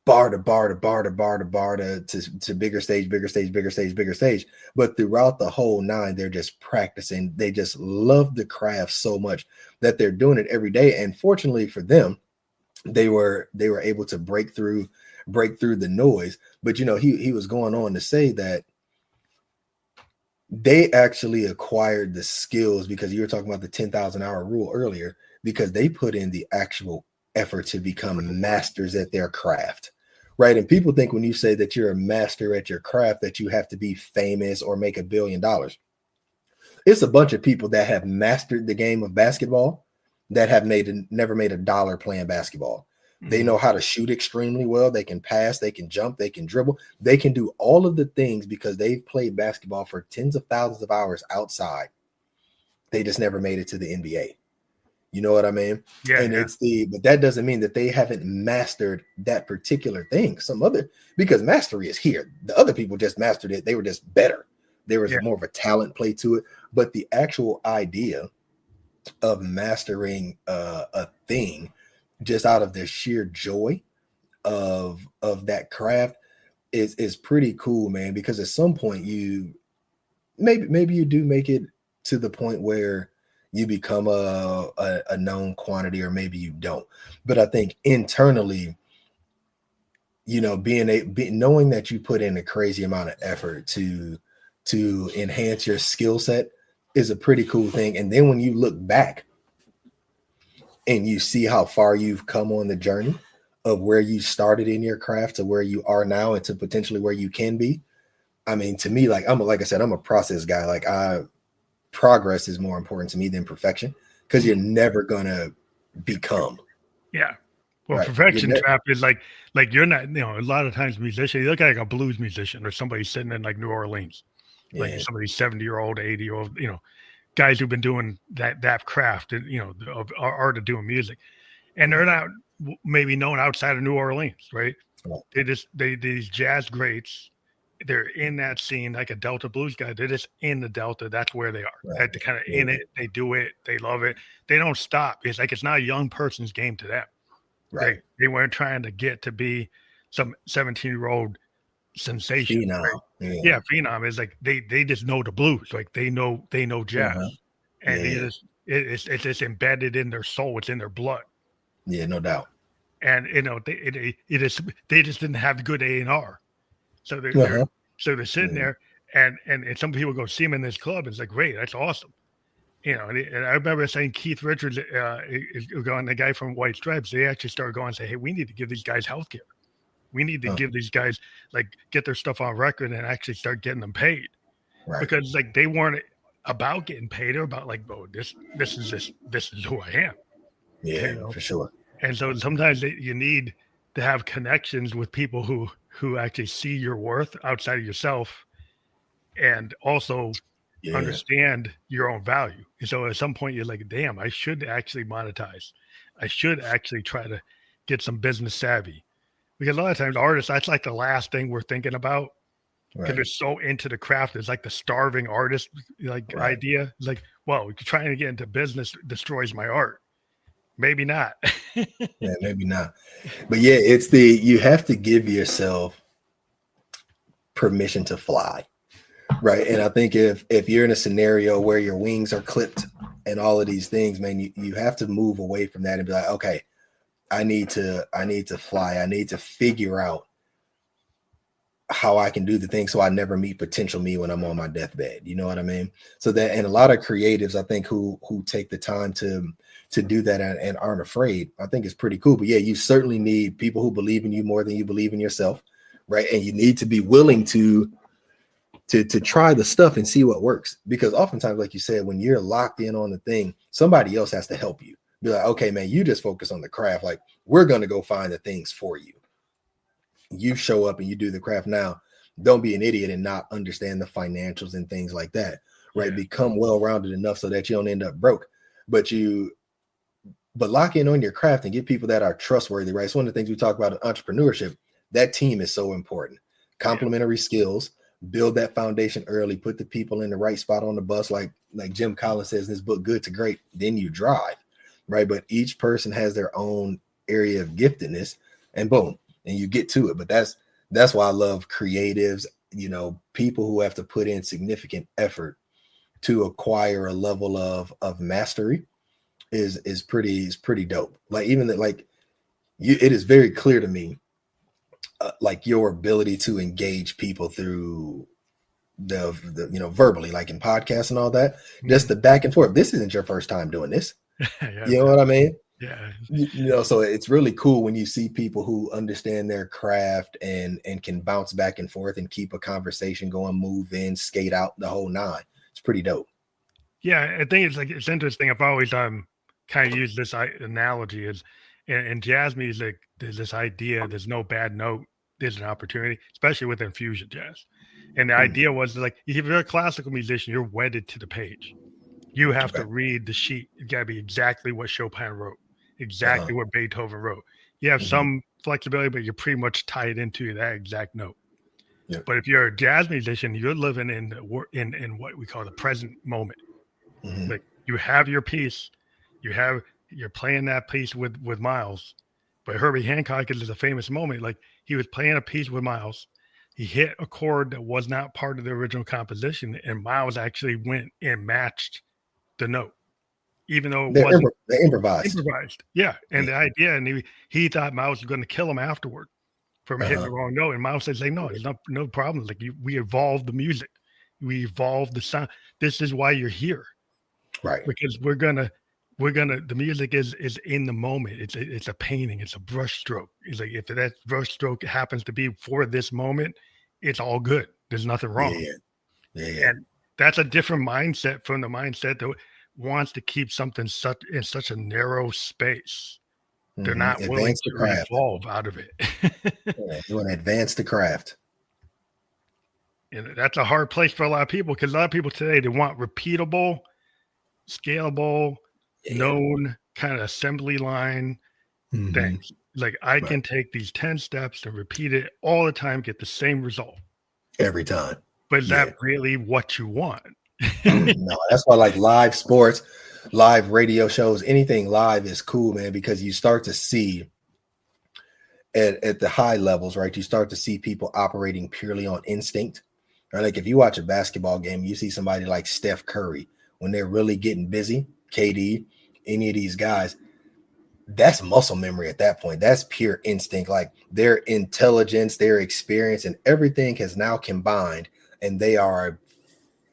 bar to bar to bar to bar to bar to bigger stage, bigger stage, bigger stage, bigger stage. But throughout the whole nine, they're just practicing. They just love the craft so much that they're doing it every day. And fortunately for them, they were able to break through the noise. But he was going on to say that they actually acquired the skills, because you were talking about the 10,000-hour rule earlier, because they put in the actual effort to become masters at their craft. Right. And people think when you say that you're a master at your craft that you have to be famous or make $1 billion. It's a bunch of people that have mastered the game of basketball that have never made $1 playing basketball. They know how to shoot extremely well. They can pass, they can jump, they can dribble. They can do all of the things because they've played basketball for tens of thousands of hours outside. They just never made it to the NBA. You know what I mean? Yeah, And yeah. but that doesn't mean that they haven't mastered that particular thing. Because mastery is here. The other people just mastered it. They were just better. There was Yeah. more of a talent play to it. But the actual idea of mastering a thing just out of the sheer joy of that craft is pretty cool, man. Because at some point you maybe you do make it to the point where you become a known quantity, or maybe you don't. But I think internally, knowing that you put in a crazy amount of effort to enhance your skill set is a pretty cool thing. And then when you look back and you see how far you've come on the journey of where you started in your craft to where you are now and to potentially where you can be. I mean, to me, like I said, I'm a process guy. Like progress is more important to me than perfection, because you're never gonna become Yeah. Well, right. perfection trap is like you're not, a lot of times musician, you look like a blues musician or somebody sitting in like New Orleans, like Yeah. somebody 70-year-old, 80-year-old, guys who've been doing that craft, and of art of doing music, and they're not maybe known outside of New Orleans, right? Well, These jazz greats, they're in that scene like a Delta blues guy. They're just in the Delta. That's where they are. Right. They're kind of in it. They do it. They love it. They don't stop. It's like it's not a young person's game to them. Right. They weren't trying to get to be some 17-year-old sensation. Phenom. Right? Yeah, phenom is like they just know the blues. Like they know jazz, and it's just embedded in their soul. It's in their blood. Yeah, no doubt. And they just didn't have good A&R. So they're sitting there, and some people go see him in this club. And it's like, great, that's awesome, And I remember saying Keith Richards is going, the guy from White Stripes. They actually started going and say, hey, we need to give these guys healthcare. We need to give these guys get their stuff on record and actually start getting them paid, because they weren't about getting paid. They're about oh, this is who I am. Yeah, for sure. And so sometimes you need to have connections with people who actually see your worth outside of yourself, and also understand your own value. And so at some point you're like, damn, I should actually monetize. I should actually try to get some business savvy, because a lot of times artists, that's the last thing we're thinking about, because they're so into the craft. It's like the starving artist idea. It's well, trying to get into business destroys my art. Maybe not. Yeah, maybe not. But yeah, it's you have to give yourself permission to fly. Right. And I think if you're in a scenario where your wings are clipped and all of these things, man, you have to move away from that and be like, okay, I need to fly. I need to figure out how I can do the thing so I never meet potential me when I'm on my deathbed. You know what I mean? So that, and a lot of creatives, I think, who take the time to do that and aren't afraid, I think it's pretty cool. But yeah, you certainly need people who believe in you more than you believe in yourself. Right. And you need to be willing to try the stuff and see what works. Because oftentimes, like you said, when you're locked in on the thing, somebody else has to help you. Be like, okay, man, you just focus on the craft. Like, we're going to go find the things for you. You show up and you do the craft. Now, don't be an idiot and not understand the financials and things like that, right? Yeah. Become well-rounded enough so that you don't end up broke. But lock in on your craft and get people that are trustworthy, right? It's one of the things we talk about in entrepreneurship. That team is so important. Complementary skills, build that foundation early, put the people in the right spot on the bus, like Jim Collins says in his book, Good to Great, then you drive, right? But each person has their own area of giftedness, and boom, and you get to it. But that's why I love creatives, people who have to put in significant effort to acquire a level of mastery is pretty dope. It is very clear to me, your ability to engage people through the verbally, like in podcasts and all that, just the back and forth. This isn't your first time doing this. You know what I mean? Yeah. So it's really cool when you see people who understand their craft and can bounce back and forth and keep a conversation going, move in, skate out, the whole nine. It's pretty dope. Yeah, I think it's interesting. I've always kind of used this analogy is in jazz music, there's this idea, there's no bad note, there's an opportunity, especially with infusion jazz. And the idea was if you're a classical musician, you're wedded to the page. You have to read the sheet. It got to be exactly what Chopin wrote, exactly what Beethoven wrote. You have some flexibility, but you're pretty much tied into that exact note. Yeah. But if you're a jazz musician, you're living in what we call the present moment. Like you have your piece, you're playing that piece with Miles. But Herbie Hancock is a famous moment. Like he was playing a piece with Miles. He hit a chord that was not part of the original composition, and Miles actually went and matched the note, even though it wasn't improvised. Yeah. And the idea, and he thought Miles was going to kill him afterward from hitting the wrong note. And Miles says, no, there's no problem. Like we evolved the music. We evolved the sound. This is why you're here. Right. Because the music is in the moment. It's a painting. It's a brush stroke. It's like, if that brush stroke happens to be for this moment, it's all good. There's nothing wrong. Yeah. And that's a different mindset from the mindset that wants to keep something in such a narrow space. They're not willing to evolve out of it. You want to advance the craft. And that's a hard place for a lot of people, because a lot of people today, they want repeatable, scalable, known kind of assembly line things. Like I can take these 10 steps and repeat it all the time, get the same result. every time. But is Yeah. that really what you want? No, that's why like live sports, live radio shows, anything live is cool, man, because you start to see at the high levels, right? You start to see people operating purely on instinct. Right? Like if you watch a basketball game, you see somebody like Steph Curry when they're really getting busy, KD, any of these guys, that's muscle memory at that point. That's pure instinct. Like their intelligence, their experience, and everything has now combined, and they are a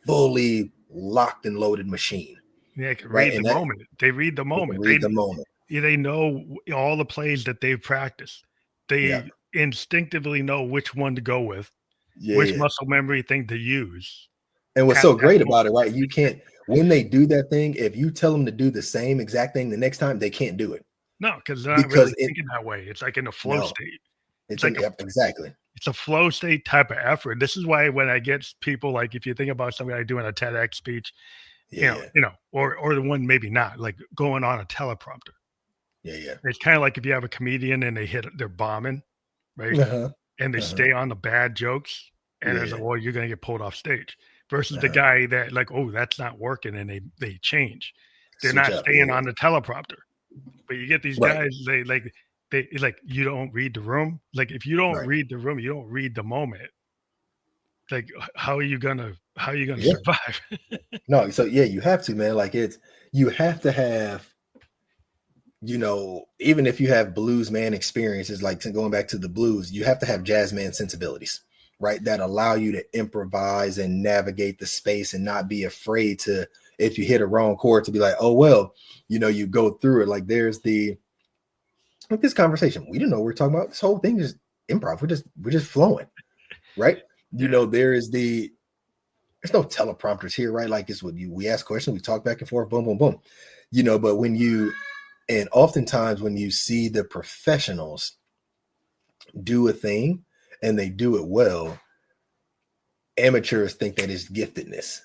fully locked and loaded machine. Yeah, they can Right. read the And that moment. They read the they can moment. read the moment. They know all the plays that they've practiced. Yeah. They instinctively know which one to go with, Yeah. which Yeah. muscle memory thing to use And what's at so that great moment. about it, right? You can't, when they do that thing, if you tell them to do the same exact thing the next time, they can't do it No, because they're not because really thinking that way. It's like in a flow no, state. It's it's like an, yep, exactly. it's a flow state type of effort. This is why when I get people like if you think about somebody doing a TEDx speech, Yeah. or the one maybe not like going on a teleprompter. Yeah. Yeah. It's kind of like if you have a comedian and they're bombing, right? Uh-huh. And they Uh-huh. stay on the bad jokes, and it's Yeah. like, well, you're gonna get pulled off stage. Versus the Uh-huh. guy that like, oh, that's not working, and they change. They're Switch not up. Yeah. staying on the teleprompter. But you get these Right. guys, they it's like you don't read the room. Like if you don't Right. read the room, you don't read the moment. Like how are you gonna Yeah. survive? No, so yeah, you have to, man. Like you have to have, even if you have blues man experiences, like going back to the blues, you have to have jazz man sensibilities, right? That allow you to improvise and navigate the space and not be afraid to, if you hit a wrong chord, to be like, oh, well, you go through it. Like there's like this conversation. We didn't know what we're talking about. This whole thing is improv. We're just flowing, right? Yeah, There's no teleprompters here, right? Like it's what we ask questions, we talk back and forth, boom, boom, boom. But and oftentimes when you see the professionals do a thing and they do it well, amateurs think that it's giftedness.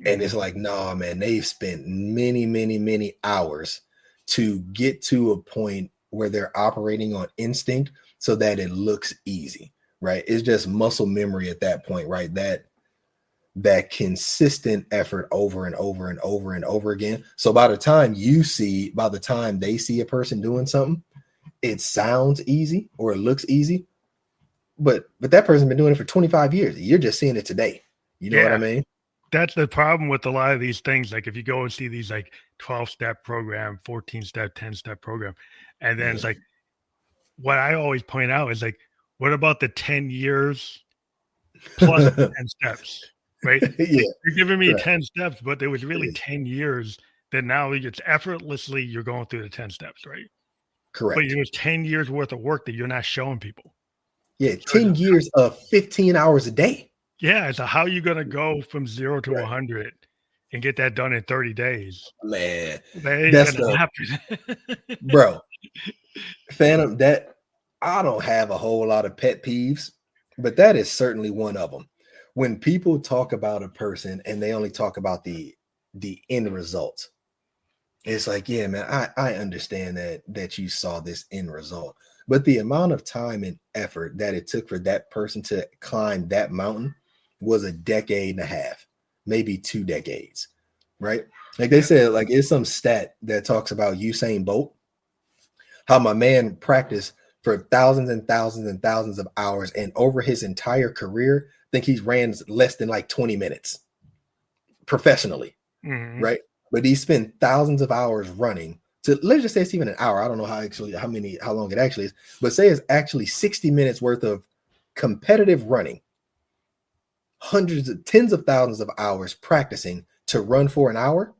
And it's like, nah, man, they've spent many, many, many hours to get to a point where they're operating on instinct so that it looks easy, right? It's just muscle memory at that point, right? That consistent effort over and over and over and over again. So by the time they see a person doing something, it sounds easy or it looks easy, but that person's been doing it for 25 years. You're just seeing it today. You know what I yeah. mean? That's the problem with a lot of these things. Like if you go and see these like 12-step program, 14-step, 10-step program, and then it's Mhm. like what I always point out is like, what about the 10 years plus the 10 steps, right? Like Yeah, you're giving me right. 10 steps, but there was really Yeah, 10 years that now it's effortlessly you're going through the 10 steps, right? But it correct. was 10 years worth of work that you're not showing people. Yeah, So 10 years of 15 hours a day. yeah, so how are you gonna go from 0 to Right. 100 and get that done in 30 days? Man, That ain't that's gonna the happen. bro. Phantom, that I don't have a whole lot of pet peeves, but that is certainly one of them. When people talk about a person and they only talk about the end result, it's like, yeah, man, I understand that you saw this end result, but the amount of time and effort that it took for that person to climb that mountain was a decade and a half, maybe 2 decades, right? Like they Yeah, said, like it's some stat that talks about Usain Bolt, how my man practiced for thousands and thousands and thousands of hours, and over his entire career, I think he's ran less than like 20 minutes professionally, mhm, right? But he spent thousands of hours running to, let's just say it's even an hour. I don't know how long it actually is, but say it's actually 60 minutes worth of competitive running, tens of thousands of hours practicing to run for an hour.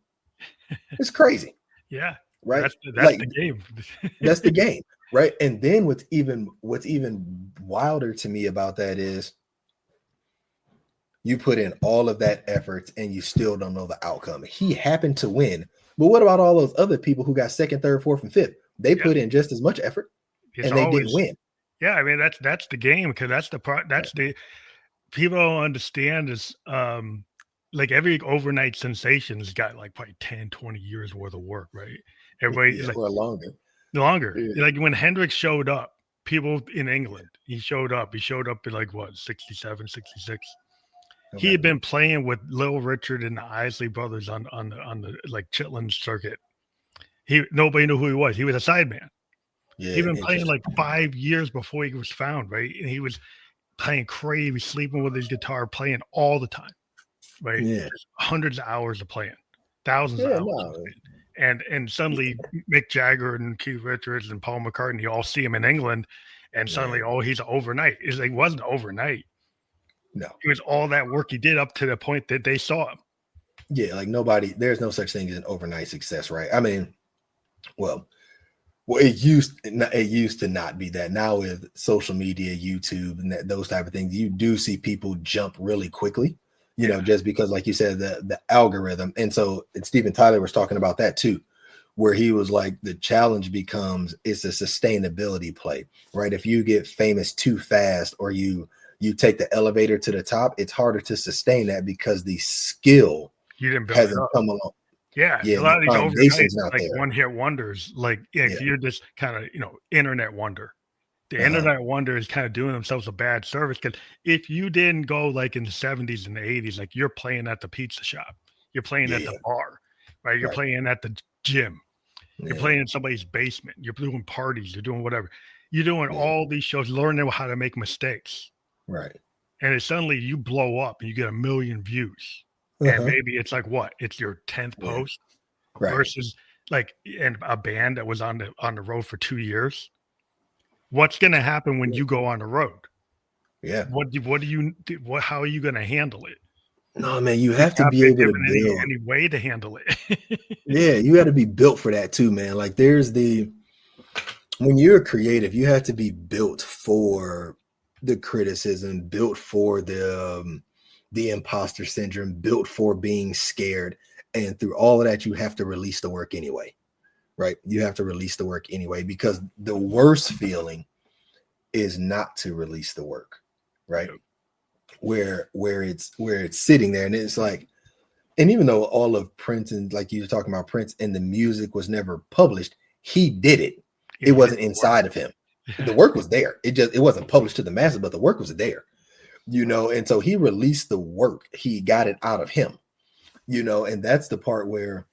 It's crazy, yeah, right? that's Like the game. that's the game, right? And then what's even wilder to me about that is you put in all of that effort and you still don't know the outcome. He happened to win, but what about all those other people who got second, third, fourth, and fifth? They Yeah, put in just as much effort it's and they didn't always win. yeah, I mean, that's the game because that's the people don't understand is, like, every overnight sensation's got, like, probably 10, 20 years worth of work, right? Everybody Yeah, like, or longer. longer. Yeah. Like, when Hendrix showed up, people in England, he showed up in, like, what, 67, 66. He Okay. had been playing with Little Richard and the Isley Brothers on the like Chitlin circuit. Nobody knew who he was. He was a sideman. He'd Yeah. been playing Interesting. like 5 years before he was found, right? And he was playing crazy, sleeping with his guitar, playing all the time, right? Yeah. Just hundreds of hours of playing, thousands of Yeah. hours of No. playing. And suddenly Mick Jagger and Keith Richards and Paul McCartney all see him in England, and suddenly, Yeah. oh, he's overnight. It wasn't overnight. No. It was all that work he did up to the point that they saw him. Yeah. Like nobody. There's no such thing as an overnight success, right? I mean, well, it used to not be that. Now with social media, YouTube, and those type of things, you do see people jump really quickly. Yeah. Just because, like you said, the algorithm. And Steven Tyler was talking about that too, where he was like, the challenge becomes it's a sustainability play, right? If you get famous too fast, or you take the elevator to the top, it's harder to sustain that because the skill You didn't build it hasn't up. come along. Yeah, Yeah, a the lot of these overnight, foundation's not like there. one-hit wonders, like if Yeah. you're just kind of, internet wonder. The Uh-huh. internet wonder is kind of doing themselves a bad service because if you didn't go like in the 70s and the 80s, like you're playing at the pizza shop, you're playing at Yeah. the bar, right? You're Right. playing at the gym, you're Yeah. playing in somebody's basement, you're doing parties, you're doing whatever. You're doing Yeah. all these shows, learning how to make mistakes. Right. And it's suddenly you blow up and you get 1 million views. And Uh-huh. maybe it's like what? It's your 10th Yeah. post Right. versus like and a band that was on the road for 2 years. What's going to happen when you go on the road? Yeah. How are you going to handle it? No, man, you You have to have be been able to given build. any way to handle it. Yeah, you got to be built for that too, man. Like when you're creative, you have to be built for the criticism, built for the imposter syndrome, built for being scared. And through all of that, you have to release the work anyway. Right? You have to release the work anyway, because the worst feeling is not to release the work, right? Yep. Where it's sitting there, and it's like, and even though all of Prince, and like you were talking about Prince, and the music was never published, he did it. Yeah, It wasn't inside of him. Yeah. The work was there. It wasn't published to the masses, but the work was there, and so he released the work. He got it out of him, and that's the part where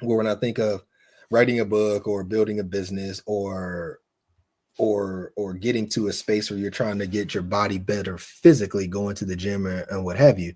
when I think of writing a book or building a business or getting to a space where you're trying to get your body better physically, going to the gym and what have you,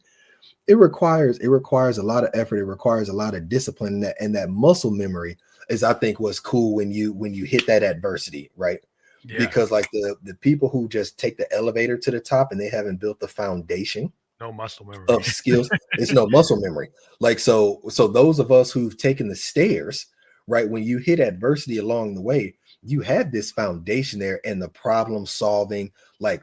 it requires a lot of effort. It requires a lot of discipline, and that muscle memory is, I think, what's cool when you hit that adversity, right? Yeah. Because like the people who just take the elevator to the top and they haven't built the foundation No muscle memory of skills, it's no muscle memory. Like so those of us who've taken the stairs, right, when you hit adversity along the way, you have this foundation there, and the problem solving, like,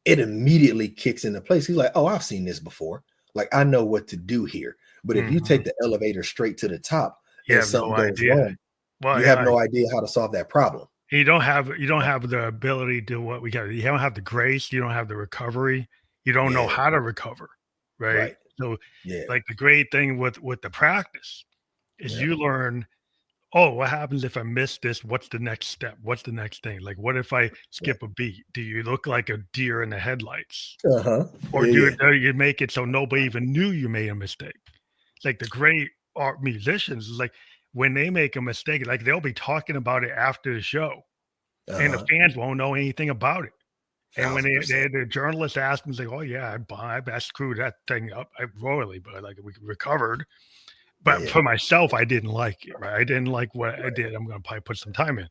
it immediately kicks into place. He's like, oh, I've seen this before. Like, I know what to do here. But if you take the elevator straight to the top and something goes wrong, well, you have no idea how to solve that problem. You don't have the ability to what we got. You don't have the grace. You don't have the recovery. You don't know Yeah. how to recover, right? Right. So, Yeah. like the great thing with the practice is Yeah. you learn. Oh, what happens if I miss this? What's the next step? What's the next thing? Like, what if I skip a beat? Do you look like a deer in the headlights, Uh-huh. or Yeah. do you make it so nobody even knew you made a mistake? Like the great art musicians is like when they make a mistake, like they'll be talking about it after the show. And the Uh-huh. fans won't know anything about it. And when 1000%. the journalist asked them, like, "Oh yeah, I screwed that thing up royally, but like we recovered." But Yeah. for myself, I didn't like it. Right? I didn't like what I Right. did. I'm going to probably put some time in.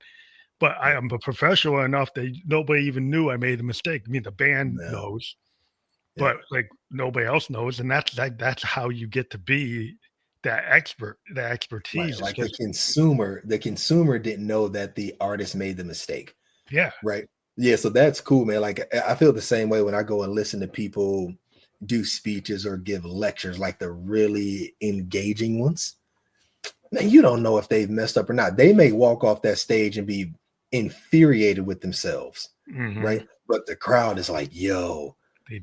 But I am a professional enough that nobody even knew I made a mistake. I mean, the band No. knows, Yeah. but like nobody else knows, and that's how you get to be that expert, that expertise. Right. Like the consumer didn't know that the artist made the mistake. Yeah. Right. Yeah. So that's cool, man. Like, I feel the same way when I go and listen to people do speeches or give lectures, like the really engaging ones. Man, you don't know if they've messed up or not. They may walk off that stage and be infuriated with themselves. Mm-hmm. Right. But the crowd is like, yo,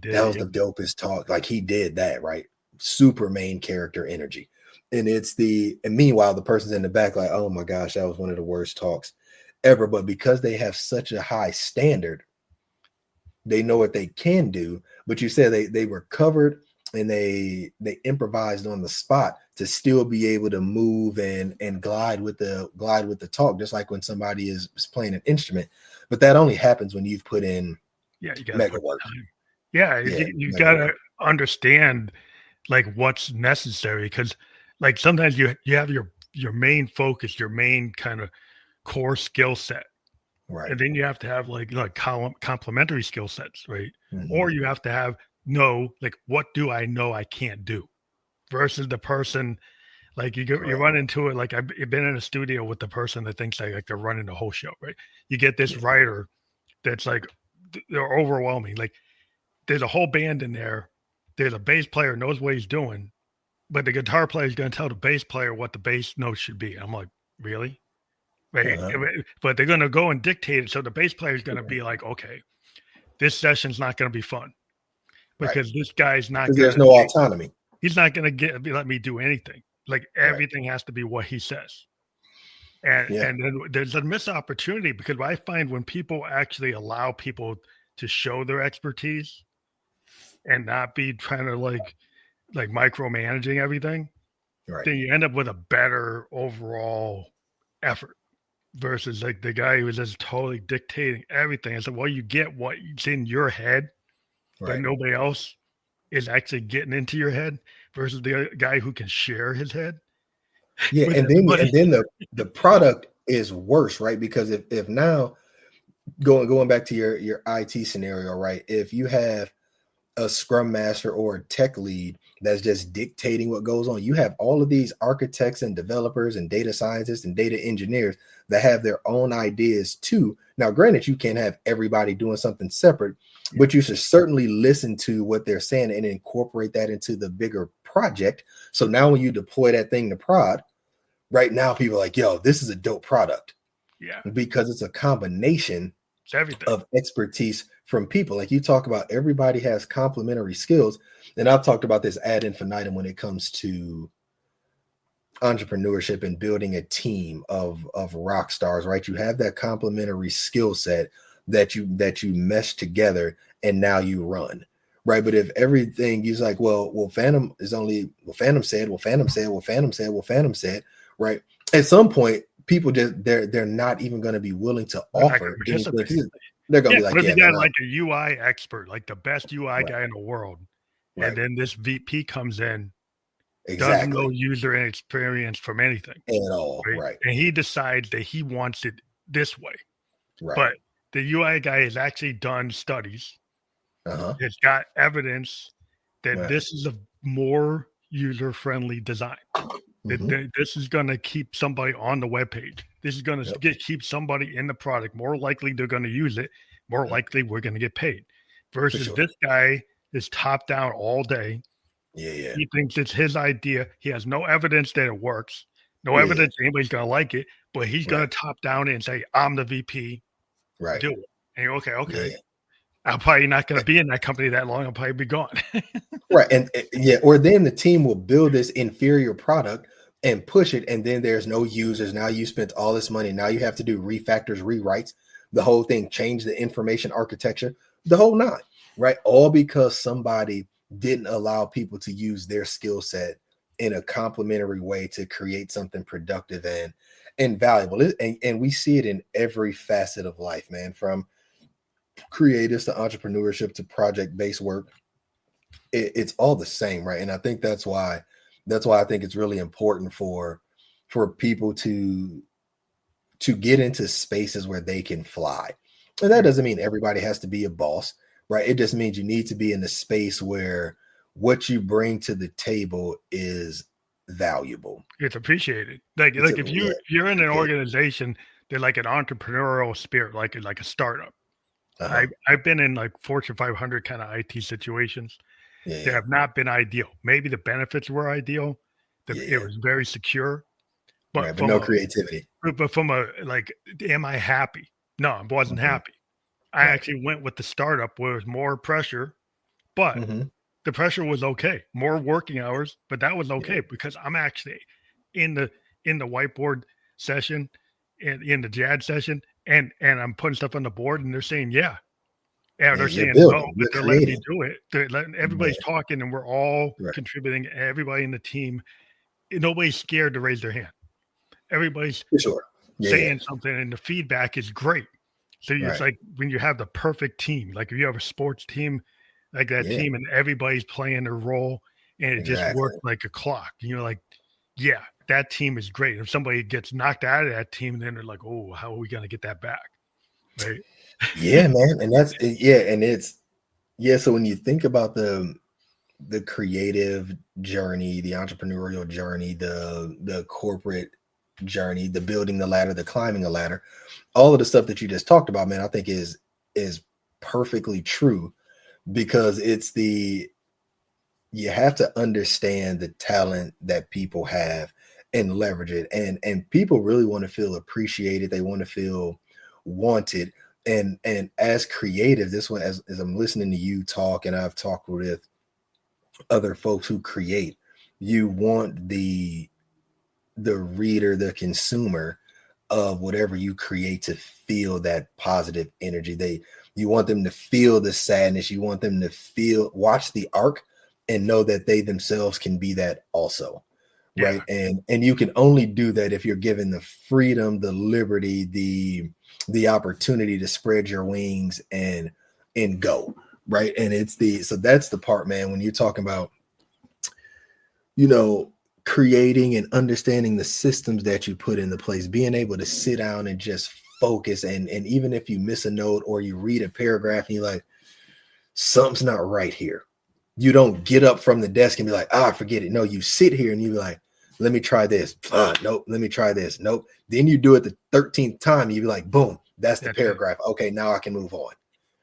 that was the dopest talk. Like, he did that, right? Super main character energy. And meanwhile, the person's in the back like, oh my gosh, that was one of the worst talks ever. But because they have such a high standard, they know what they can do. But you said they recovered and they improvised on the spot to still be able to move and glide with the talk, just like when somebody is playing an instrument. But that only happens when you've put in you got to mega put work. time. Yeah, Yeah, you mega got to work. understand like what's necessary because like sometimes you have your main focus, your main kind of core skill set. Right. And then you have to have like complementary skill sets, right? Mm-hmm. Or you have to have like what do I know I can't do versus the person like you Correct. run into it like I've been in a studio with the person that thinks like they're running the whole show, right? You get this Yeah. writer that's like they're overwhelming. Like there's a whole band in there. There's a bass player knows what he's doing, but the guitar player is going to tell the bass player what the bass notes should be. I'm like, really? Right. Uh-huh. But they're going to go and dictate it. So the bass player is going to be like, okay, this session's not going to be fun Right. because this guy's not Because going there's to, no autonomy. he's not going to let me do anything. Like Right. everything has to be what he says. And Yeah. and then there's a missed opportunity because I find when people actually allow people to show their expertise and not be trying to like micromanaging everything, Right. then you end up with a better overall effort versus like the guy who was just totally dictating everything. I said, well, you get what's in your head, but Right. nobody else is actually getting into your head versus the guy who can share his head Yeah. with And then everybody. the product is worse, right? Because if now going back to your IT scenario, right? If you have a scrum master or a tech lead that's just dictating what goes on, you have all of these architects and developers and data scientists and data engineers that have their own ideas too. Now, granted, you can't have everybody doing something separate, but you should certainly listen to what they're saying and incorporate that into the bigger project. So now when you deploy that thing to prod, right now people are like, yo, this is a dope product Yeah, because it's a combination it's everything. of expertise from people. Like you talk about, everybody has complementary skills. And I've talked about this ad infinitum when it comes to entrepreneurship and building a team of rock stars, right? You have that complementary skill set that you mesh together and now you run. Right. But if everything is like, well, Phantom is only Phantom said, Phantom said, right? At some point, people just they're not even going to be willing to They're not offer gonna anything. participate. They're gonna Yeah, be like, what if yeah, you man, got like a UI expert, like the best UI right, guy in the world, and right, then this VP comes in, doesn't know exactly, user experience from anything, at all, right? right, And he decides that he wants it this way. right, But the UI guy has actually done studies. uh-huh, It's got evidence that right, this is a more user-friendly design. That mm-hmm. this is going to keep somebody on the web page. This is going Yep, to keep somebody in the product. More likely they're going to use it. More yep, likely we're going to get paid. for Versus sure, this guy is top down all day. yeah, yeah, He thinks it's his idea. He has no evidence that it works. No yeah, yeah, evidence anybody's going to like it. But he's going right, to top down it and say, "I'm the VP. right, Do it." And you're okay. Okay. yeah, I'm probably not going to be in that company that long. I'll probably be gone. right, and yeah, or then the team will build this inferior product and push it, and then there's no users. Now you spent all this money. Now you have to do refactors, rewrites, the whole thing, change the information architecture, the whole nine, right? All because somebody didn't allow people to use their skill set in a complementary way to create something productive and valuable. And we see it in every facet of life, man, from creatives to entrepreneurship to project-based work. It's all the same, right? And I think that's why I think it's really important for people to get into spaces where they can fly. And that doesn't mean everybody has to be a boss, right? It just means you need to be in a space where what you bring to the table is valuable. It's appreciated. Like It's like a if yeah, you're in an yeah, organization, they're like an entrepreneurial spirit, like a startup. uh-huh, I've been in like Fortune 500 kind of IT situations yeah, that yeah, have not been ideal. Maybe the benefits were ideal. yeah, It yeah, was very secure, right. but But no creativity. from a like, am I happy? No, I wasn't Hmm. happy. I Right. actually went with the startup where it was more pressure, but Hmm. the pressure was okay. More working hours, but that was Yeah, okay because I'm actually in the whiteboard session in the JAD session and I'm putting stuff on the board and they're saying, yeah, Yeah, they're and you're saying no, building, but you're they're letting me creating. do it. They're letting Man, everybody's talking, and we're all right. contributing. Everybody in the team, nobody's scared to raise their hand. Everybody's For sure. Yeah, yeah. saying something, and the feedback is great. So it's Right. like when you have the perfect team, like if you have a sports team, like that Yeah, team, and everybody's playing their role, and it just works exactly. like a clock. And you're like, yeah, that team is great. If somebody gets knocked out of that team, then they're like, oh, how are we going to get that back? Right. Yeah, man. And that's it, yeah, and it's yeah. So when you think about the creative journey, the entrepreneurial journey, the corporate journey, the building the ladder, the climbing a ladder, all of the stuff that you just talked about, man, I think is perfectly true because it's the you have to understand the talent that people have and leverage it. And people really want to feel appreciated. They want to feel wanted. And as creative, this one as I'm listening to you talk and I've talked with other folks who create, you want the reader, the consumer of whatever you create to feel that positive energy. You want them to feel the sadness. You want them to watch the arc and know that they themselves can be that also. Yeah. Right. And you can only do that if you're given the freedom, the liberty, the opportunity to spread your wings and go. Right. And so that's the part, man, when you're talking about, you know, creating and understanding the systems that you put into place, being able to sit down and just focus. And even if you miss a note or you read a paragraph and you're like, something's not right here. You don't get up from the desk and be like, forget it. No, you sit here and you be like, let me try this. Nope. Let me try this. Nope. Then you do it the 13th time. And you be like, boom, that's the That's it. paragraph. Okay. Now I can move on.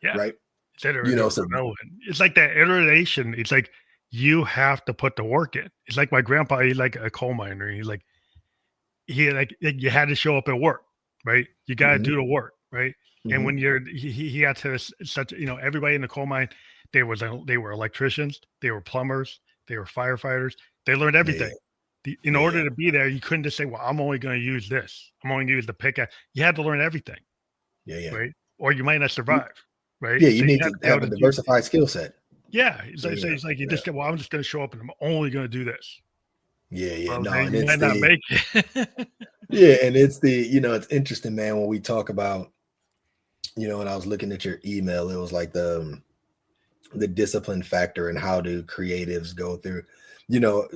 Yeah. Right. It's iterative So development. It's like that iteration. It's like you have to put the work in. It's like my grandpa, he's like a coal miner. He's like, you had to show up at work, right? You got to mhm, do the work, right? And mhm. when he got to such, everybody in the coal mine, they were electricians, they were plumbers, they were firefighters. They learned Yeah, everything. yeah, In yeah, order yeah, to be there, you couldn't just say, "Well, I'm only going to use this. I'm only going to use the pickaxe." You had to learn everything, yeah, yeah. right? Or you might not survive, right? Yeah, you So you need have to to be able have a to do. diversified skill set. Yeah, Yeah, yeah, it's like you yeah, just get. Well, I'm just going to show up and I'm only going to do this. yeah, yeah. Well, No, then and you it's might not the make it. yeah, and it's it's interesting, man, when we talk about, when I was looking at your email, it was like the discipline factor and how do creatives go through, you know,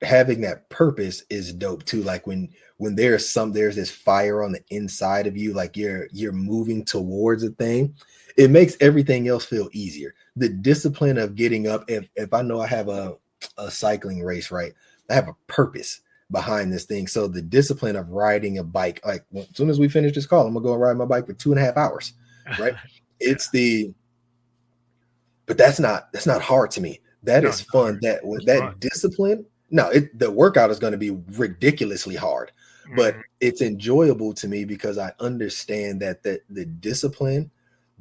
having that purpose is dope too. Like when there's this fire on the inside of you, like you're moving towards a thing, it makes everything else feel easier. The discipline of getting up, if I know I have a cycling race, right, I have a purpose behind this thing. So the discipline of riding a bike, like as soon as we finish this call, I'm gonna go and ride my bike for 2.5 hours, right? Yeah. It's the but that's not hard to me. That No, is it's not fun. hard. That It's that fun. discipline. No, the workout is going to be ridiculously hard, Mhm. but it's enjoyable to me because I understand that the discipline,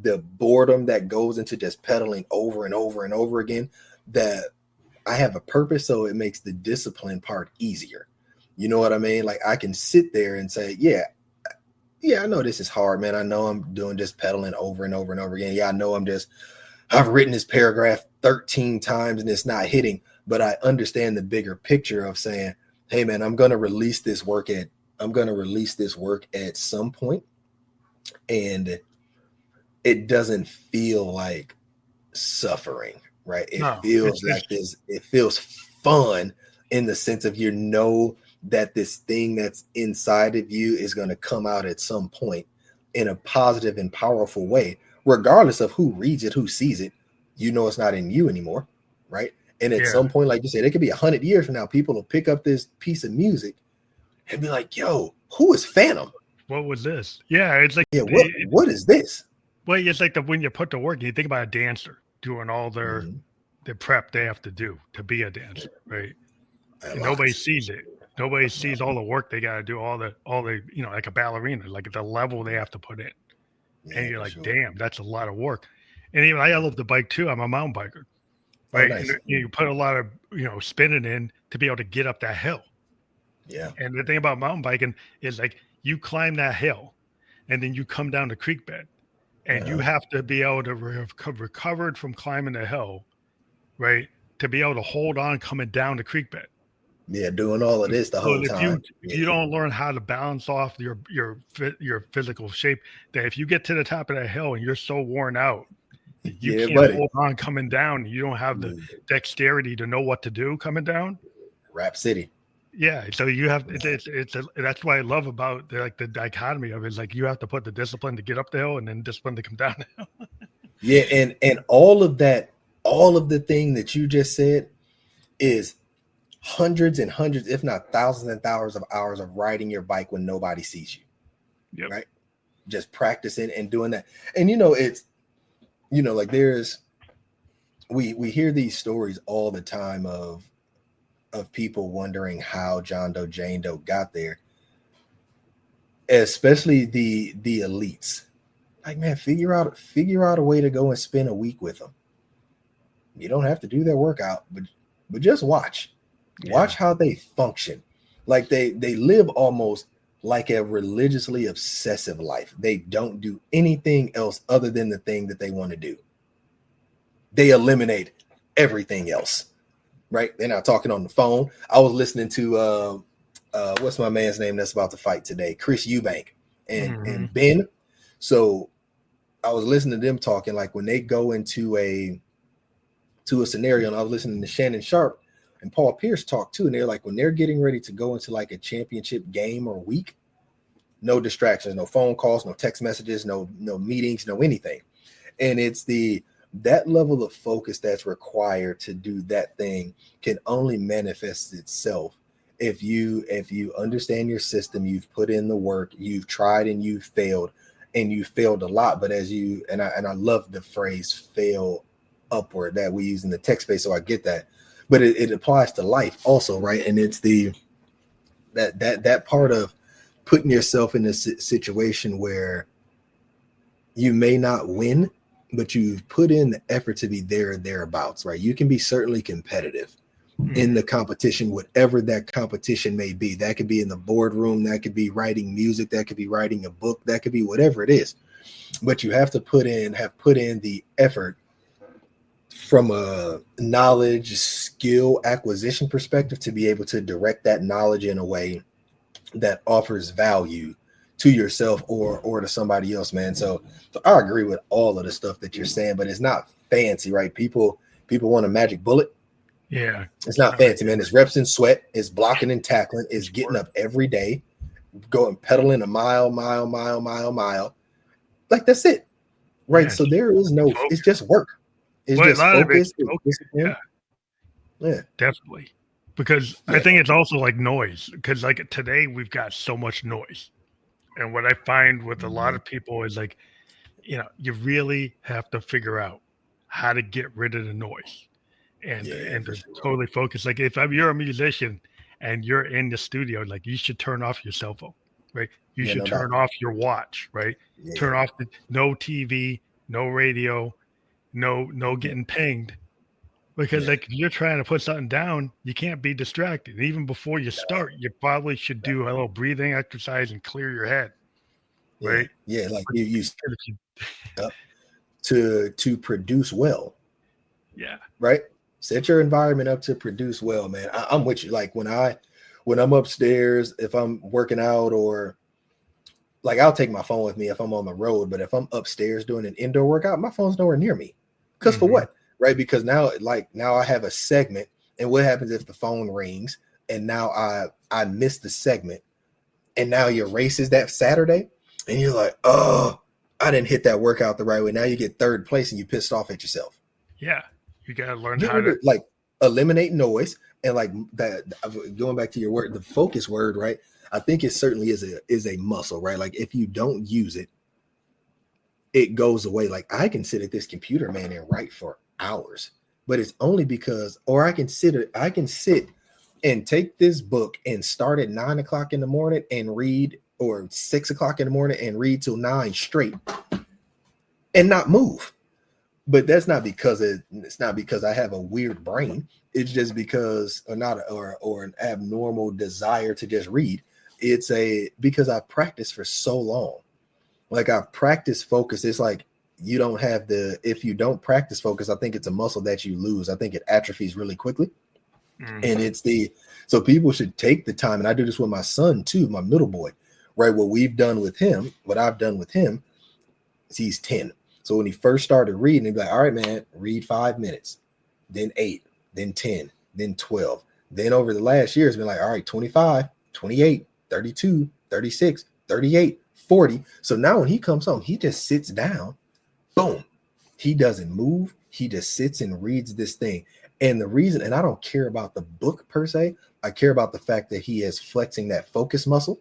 the boredom that goes into just pedaling over and over and over again, that I have a purpose, so it makes the discipline part easier. You know what I mean? Like I can sit there and say, yeah, I know this is hard, man. I know I'm doing just pedaling over and over and over again. Yeah, I know I've written this paragraph 13 times and it's not hitting, but I understand the bigger picture of saying, hey man, I'm going to release this work at some point, and it doesn't feel like suffering, right? It No, feels like it feels fun in the sense of that this thing that's inside of you is going to come out at some point in a positive and powerful way, regardless of who reads it, who sees it. It's not in you anymore, right? And at yeah. some point, like you said, it could be 100 years from now, people will pick up this piece of music and be like, yo, who is Phantom? What was this? Yeah, it's like Yeah, what is this? well, it's like when you put the work, you think about a dancer doing all Mhm. their prep they have to do to be a dancer, right? A And nobody lot. sees it. Nobody sees all the work they got to do, all the like a ballerina, like the level they have to put in. And Yeah, you're for like, sure. damn, that's a lot of work. And even I love the bike too. I'm a mountain biker, Oh, right? And nice. you put a lot of spinning in to be able to get up that hill. Yeah. And the thing about mountain biking is like you climb that hill and then you come down the creek bed. and you have to be able to have recovered from climbing the hill, right? To be able to hold on coming down the creek bed. Yeah, doing all of this the So whole if you time. if Yeah, you don't learn how to balance off your physical shape, that if you get to the top of that hill and you're so worn out that you yeah, can't buddy. hold on coming down, you don't have the Yeah. dexterity to know what to do coming down. Rap City. Yeah, so you have Yeah. that's what I love about the dichotomy of it is like you have to put the discipline to get up the hill and then discipline to come down the hill. Yeah, and all of that, all of the thing that you just said is hundreds and hundreds, if not thousands and thousands of hours of riding your bike when nobody sees you, Yep. right? Just practicing and doing that. And it's like we hear these stories all the time of people wondering how John Doe Jane Doe got there, especially the elites. Like, man, figure out a way to go and spend a week with them. You don't have to do their workout, but just watch how they function. Like they live almost like a religiously obsessive life. They don't do anything else other than the thing that they want to do. They eliminate everything else, right? They're not talking on the phone. I was listening to what's my man's name that's about to fight today? Chris Eubank and Ben. So I was listening to them talking, like when they go into a scenario, and I was listening to Shannon Sharp and Paul Pierce talk too, and they're like, when they're getting ready to go into like a championship game or week, no distractions, no phone calls, no text messages, no meetings, no anything. And it's that level of focus that's required to do that thing can only manifest itself if you understand your system, you've put in the work, you've tried and you've failed, and you failed a lot. But as you and I love the phrase fail upward that we use in the tech space, so I get that, but it applies to life also, right? And it's that part of putting yourself in a situation where you may not win, but you've put in the effort to be there or thereabouts, right? You can be certainly competitive in the competition, whatever that competition may be. That could be in the boardroom, that could be writing music, that could be writing a book, that could be whatever it is. But you have to put in the effort from a knowledge, skill acquisition perspective to be able to direct that knowledge in a way that offers value to yourself or to somebody else, man. So I agree with all of the stuff that you're saying, but it's not fancy, right? People want a magic bullet. Yeah. It's not fancy, man. It's reps and sweat. It's blocking and tackling. It's getting up every day, going pedaling a mile. Like, that's it. Right. Yeah. So there is no, it's just work. It's just focus. Yeah, definitely. Because I think it's also like noise, because like today we've got so much noise. And what I find with a lot of people is like, you really have to figure out how to get rid of the noise and to totally focus. Like if you're a musician and you're in the studio, like you should turn off your cell phone, right? You should turn off your watch, right? Turn off no TV, no radio, no getting pinged. Because like if you're trying to put something down, you can't be distracted. And even before you start, you probably should do a little breathing exercise and clear your head. Right? Yeah, like you to produce well. Yeah. Right? Set your environment up to produce well, man. I'm with you. Like when I'm upstairs, if I'm working out, or like I'll take my phone with me if I'm on the road, but if I'm upstairs doing an indoor workout, my phone's nowhere near me. Because for what? Right? Because now I have a segment, and what happens if the phone rings and now I miss the segment, and now your race is that Saturday, and you're like, oh, I didn't hit that workout the right way. Now you get third place and you pissed off at yourself. Yeah. You got to learn how to like eliminate noise, and like that. Going back to your word, the focus word, right? I think it certainly is a muscle, right? Like if you don't use it, it goes away. Like I can sit at this computer, man, and write for hours, but it's only because, or I can sit and take this book and start at 9 o'clock in the morning and read, or 6 o'clock in the morning and read till 9 straight and not move. But that's not because it's not because I have a weird brain. It's just because, or an abnormal desire to just read. It's because I've practiced for so long. Like I've practiced focus. It's like you don't have if you don't practice focus, I think it's a muscle that you lose. I think it atrophies really quickly. And so people should take the time. And I do this with my son too, my middle boy, right? What I've done with him is he's 10. So when he first started reading, he'd be like, all right, man, read 5 minutes, then 8, then 10, then 12. Then over the last year, it's been like, all right, 25, 28, 32, 36, 38, 40. So now when he comes home, he just sits down, boom. He doesn't move. He just sits and reads this thing. And the reason, and I don't care about the book per se, I care about the fact that he is flexing that focus muscle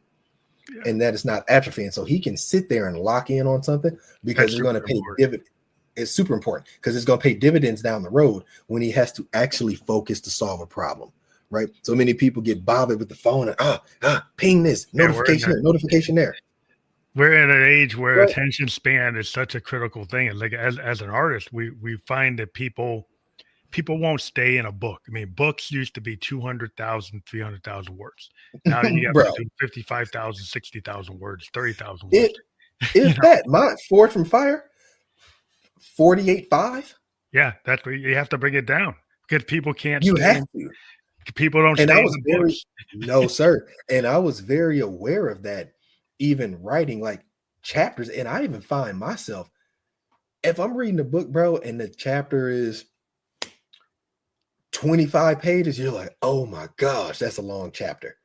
and that it's not atrophying. So he can sit there and lock in on something because it's going to pay dividends. It's super important because it's going to pay dividends down the road when he has to actually focus to solve a problem, right? So many people get bothered with the phone and ping this, notification there. We're in an age where attention span is such a critical thing. And like as an artist, we find that people won't stay in a book. I mean, books used to be 200,000, 300,000 words. Now you have to do 55,000, 60,000 words, 30,000 words. My Forward from Fire, 48.5. Yeah, that's where you have to bring it down because people can't. People don't and stay I was in the books. No, sir. And I was very aware of that, even writing like chapters. And I even find myself, if I'm reading a book, bro, and the chapter is 25 pages, you're like, oh my gosh, that's a long chapter,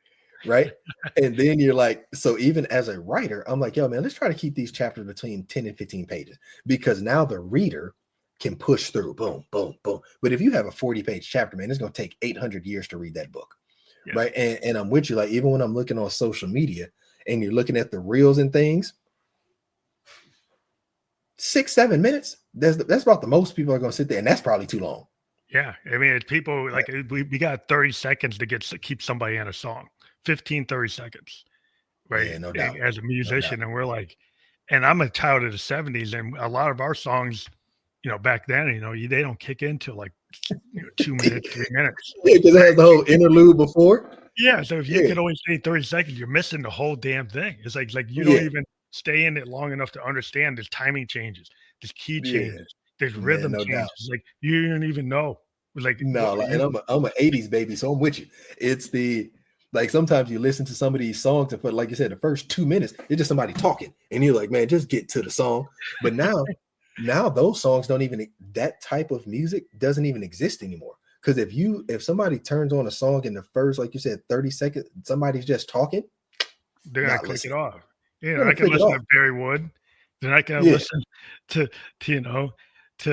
right? And then you're like, so even as a writer, I'm like, yo, man, let's try to keep these chapters between 10 and 15 pages because now the reader can push through, boom, boom, boom. But if you have a 40-page chapter, man, it's going to take 800 years to read that book, right? And I'm with you, like, even when I'm looking on social media and you're looking at the reels and things, 6-7 minutes, that's about the most people are going to sit there, and that's probably too long. Yeah, I mean, it's people like we got 30 seconds to keep somebody in a song, 15, 30 seconds, right? Yeah, no doubt. As a musician, and we're like, and I'm a child of the 70s, and a lot of our songs, back then, they don't kick into like 2 minutes, 3 minutes. Yeah, because it has the whole interlude before. Yeah, so if you could only stay 30 seconds, you're missing the whole damn thing. It's like you don't even stay in it long enough to understand there's timing changes, there's key changes. There's rhythm changes. Doubt. Like you don't even know. Like and I'm an 80s baby, so I'm with you. It's like sometimes you listen to some of these songs and like you said, the first 2 minutes, it's just somebody talking. And you're like, man, just get to the song. But now those songs that type of music doesn't even exist anymore. Because if somebody turns on a song in the first, like you said, 30 seconds, somebody's just talking, they're gonna click it off. Yeah, I can listen to Barry Wood, then I can listen to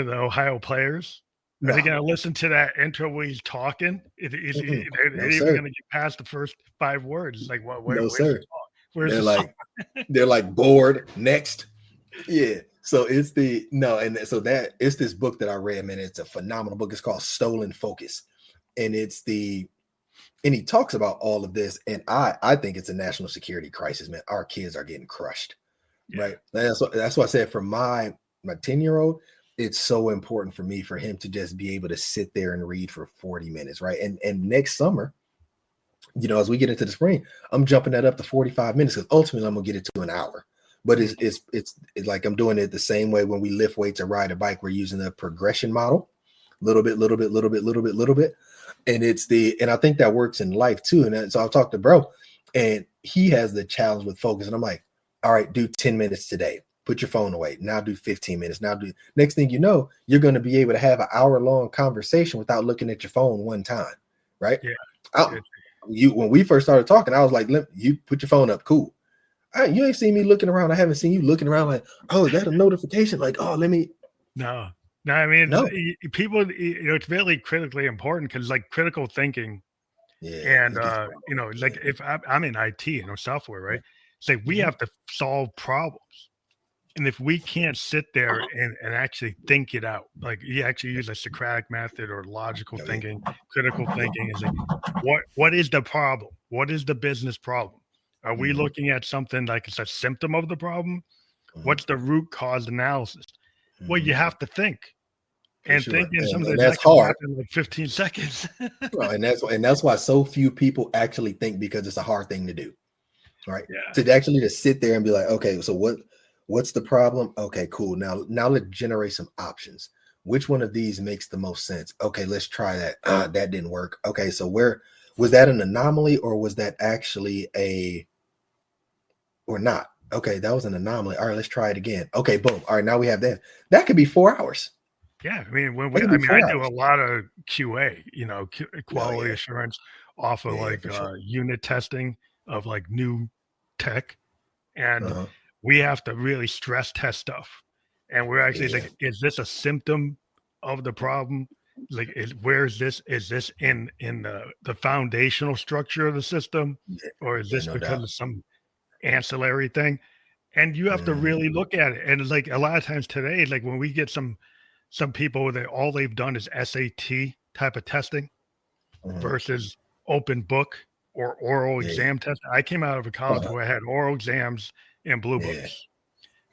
the Ohio Players. Are they going to listen to that intro where he's talking? They're even going to get past the first 5 words. It's like, well, where's the song? Where's the song? They're like bored. Next. Yeah. So it's this book that I read, man. It's a phenomenal book. It's called Stolen Focus. And and he talks about all of this. And I think it's a national security crisis, man. Our kids are getting crushed. Yeah. Right. That's why I said for my 10-year-old, it's so important for me for him to just be able to sit there and read for 40 minutes. Right. And next summer, as we get into the spring, I'm jumping that up to 45 minutes because ultimately I'm going to get it to an hour. But it's like I'm doing it the same way when we lift weights or ride a bike. We're using the progression model, little bit. And and I think that works in life too. And so I'll talk to bro and he has the challenge with focus. And I'm like, all right, do 10 minutes today. Put your phone away. Now do 15 minutes. Next thing you know, you're going to be able to have an hour-long conversation without looking at your phone one time, right? Yeah. When we first started talking, I was like, you put your phone up. Cool. You ain't seen me looking around. I haven't seen you looking around like, oh, is that a notification? Like, oh, let me. No, I mean, people, it's really critically important because like critical thinking and, like if I'm in IT, software, right? It's like we have to solve problems. And if we can't sit there and actually think it out, like you actually use a Socratic method or logical thinking, critical thinking, is like, what is the problem? What is the business problem? Are we looking at something like it's a symptom of the problem? What's the root cause analysis? Well, you have to think. And thinking something that's hard in like 15 seconds. Well, and that's why so few people actually think because it's a hard thing to do. Right. Yeah. To actually just sit there and be like, okay, so What's the problem? Okay, cool. Now let's generate some options. Which one of these makes the most sense? Okay, let's try that. That didn't work. Okay, so where was that an anomaly, or was that actually or not? Okay, that was an anomaly. All right, let's try it again. Okay, boom. All right, now we have that. That could be 4 hours. Yeah, I mean, That could be I 4 do a hours. lot of QA, Oh quality yeah, assurance off of yeah, like for sure. unit testing of like new tech, and Uh-huh. we have to really stress test stuff. And we're actually Yeah, like, is this a symptom of the problem? Like, where is this? Is this in the foundational structure of the system, yeah, or is yeah, this no because doubt. of some ancillary thing? And you have to Mm, really look at it. And like a lot of times today, like when we get some people that all they've done is SAT type of testing mhm. versus open book or oral Yeah, exam test. I came out of a college uh-huh. where I had oral exams and blue Yeah, books.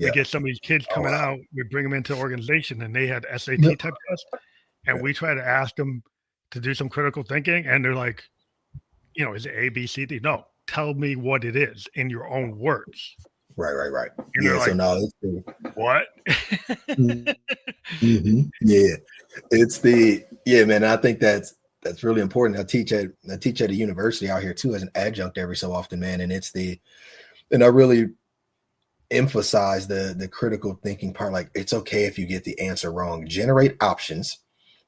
We yeah. get some of these kids Oh coming wow. out, we bring them into the organization and they had Yep. SAT type test, and Yeah. we try to ask them to do some critical thinking, and they're like, is it A, B, C, D? No, tell me what it is in your own words. Right, right, right. And they're Yeah. So like, no, it's the, what? yeah, it's the yeah, man. I think that's really important. I teach at a university out here too as an adjunct every so often, man. And I really emphasize the critical thinking part. Like, it's okay if you get the answer wrong. Generate options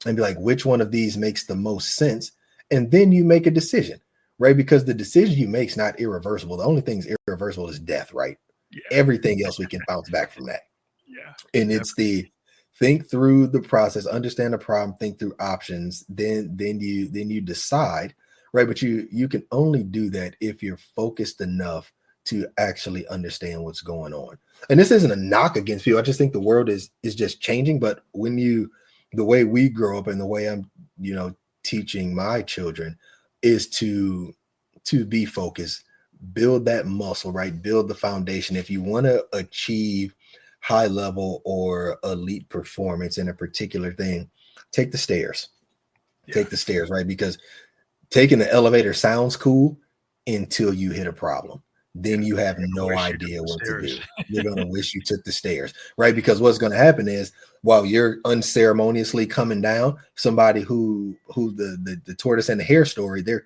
and be like, which one of these makes the most sense, and then you make a decision, right? Because the decision you make is not irreversible. The only thing's irreversible is death, right? Yeah, Everything else we can bounce back from that. yeah, And yeah, it's the think through the process, understand the problem, think through options, then you decide, right? But you can only do that if you're focused enough to actually understand what's going on. And this isn't a knock against people. I just think the world is just changing. But the way we grow up and the way I'm, teaching my children is to be focused, build that muscle, right? Build the foundation. If you want to achieve high level or elite performance in a particular thing, take the stairs. yeah. Take the stairs, right? Because taking the elevator sounds cool until you hit a problem. Yeah, Then you have you're gonna no wish you took idea the what to stairs. do. You're going to wish you took the stairs, right? Because what's going to happen is while you're unceremoniously coming down, somebody who the tortoise and the hare story, they're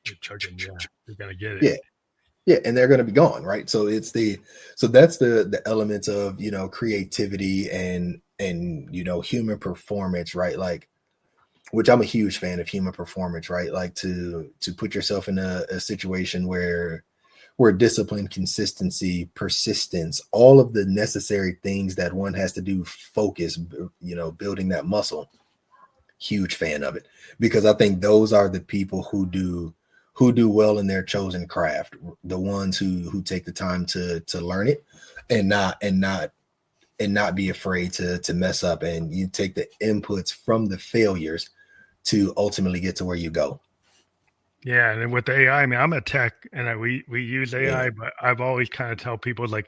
You're chugging, yeah, you're gonna get it. yeah, yeah, and they're going to be gone, right? So that's the elements of creativity and human performance, right? Like, which I'm a huge fan of human performance, right? Like to put yourself in a situation where discipline, consistency, persistence, all of the necessary things that one has to do, focus, building that muscle. Huge fan of it, because I think those are the people who do well in their chosen craft, the ones who take the time to learn it and not be afraid to mess up, and you take the inputs from the failures to ultimately get to where you go. Yeah, and then with the AI, I mean, I'm a tech, and we use Yeah. AI, but I've always kind of tell people like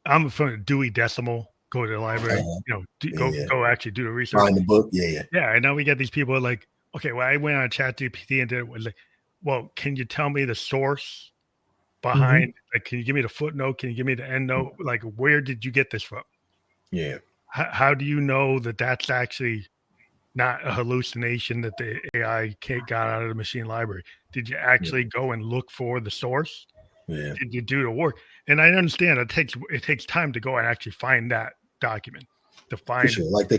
I'm from Dewey Decimal. Go to the library, Yeah, go yeah. actually do the research. Find the book. Yeah, yeah. Yeah, and now we get these people like, okay, well, I went on ChatGPT and did it. Was like, well, can you tell me the source Hmm. behind? Like, can you give me the footnote? Can you give me the end note? Like, where did you get this from? Yeah. How do you know that that's actually not a hallucination that the AI got out of the machine library? Did you Yeah. actually go and look for the source? Yeah. Did you do the work? And I understand it takes time to go and actually find that document to For find. sure. Like the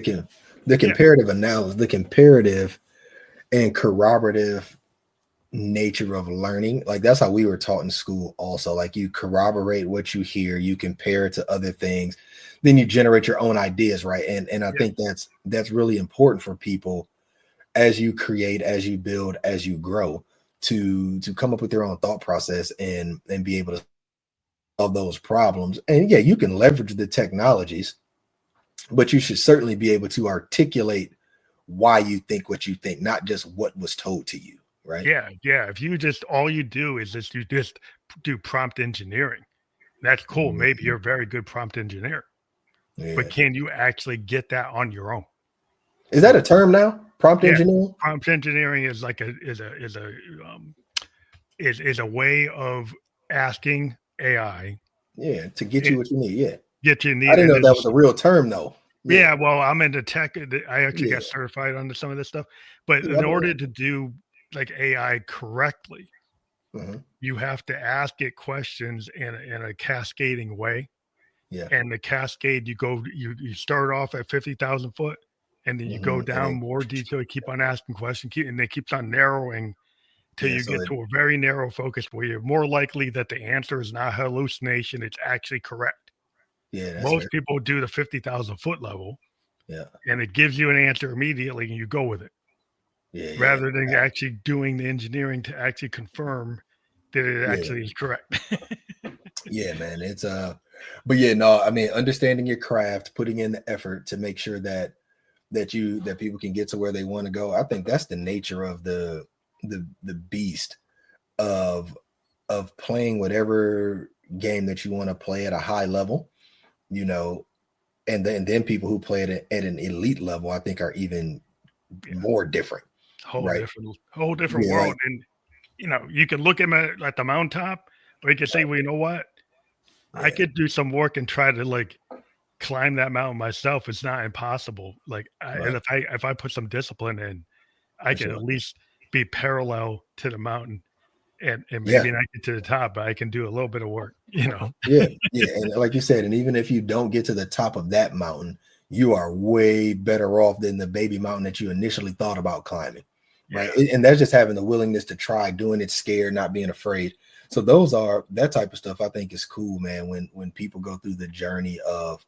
Yeah, comparative analysis, the comparative and corroborative nature of learning, like that's how we were taught in school also. Like, you corroborate what you hear, you compare it to other things, then you generate your own ideas, right? And I yeah, think that's really important for people as you create, as you build, as you grow, to come up with your own thought process and be able to solve those problems. And yeah, you can leverage the technologies, but you should certainly be able to articulate why you think what you think, not just what was told to you, right? yeah, yeah. If you just all you do is just you just do prompt engineering, that's cool. Maybe Mhm. you're a very good prompt engineer, but Yeah. can you actually get that on your own? Is that Like, a term now? Prompt yeah, engineering? prompt engineering is like um, is a way of asking AI. Yeah, to get you It, what you need. Yeah. get you I need, didn't and know that was there's a real term though. Yeah. yeah. Well, I'm into tech. I actually Yeah. got certified under some of this stuff, but Yeah. in order to do like AI correctly, Mm-hmm. you have to ask it questions in a cascading way. Yeah. And the cascade, you start off at 50,000 foot, and then you go Mm-hmm. And down then, more detail. You keep on asking questions, and it keeps on narrowing till yeah. you So get to a very narrow focus where you're more likely that the answer is not hallucination; it's actually correct. yeah, that's fair. Most people do the 50,000 foot level, Yeah. and it gives you an answer immediately, and you go with it Yeah. Yeah. rather than actually doing the engineering to actually confirm that it Yeah. actually is correct. Yeah, man. It's but yeah, no, I mean, understanding your craft, putting in the effort to make sure that that people can get to where they want to go. I think that's the nature of the beast of playing whatever game that you want to play at a high level, you know, and then people who play it at an elite level, I think are even Yeah, more different, right? whole different Yeah, world, like and you can look at him at the mountaintop, or you can say, well, you know what? I yeah, could do some work and try to like climb that mountain myself. It's not impossible. Like, and right, if I put some discipline in, I for can sure. at least be parallel to the mountain, and Yeah, maybe not get to the top, but I can do a little bit of work. You know? yeah, yeah. And like you said, and even if you don't get to the top of that mountain, you are way better off than the baby mountain that you initially thought about climbing, right? Yeah. And that's just having the willingness to try, doing it scared, not being afraid. So those are that type of stuff I think is cool, man, when people go through the journey of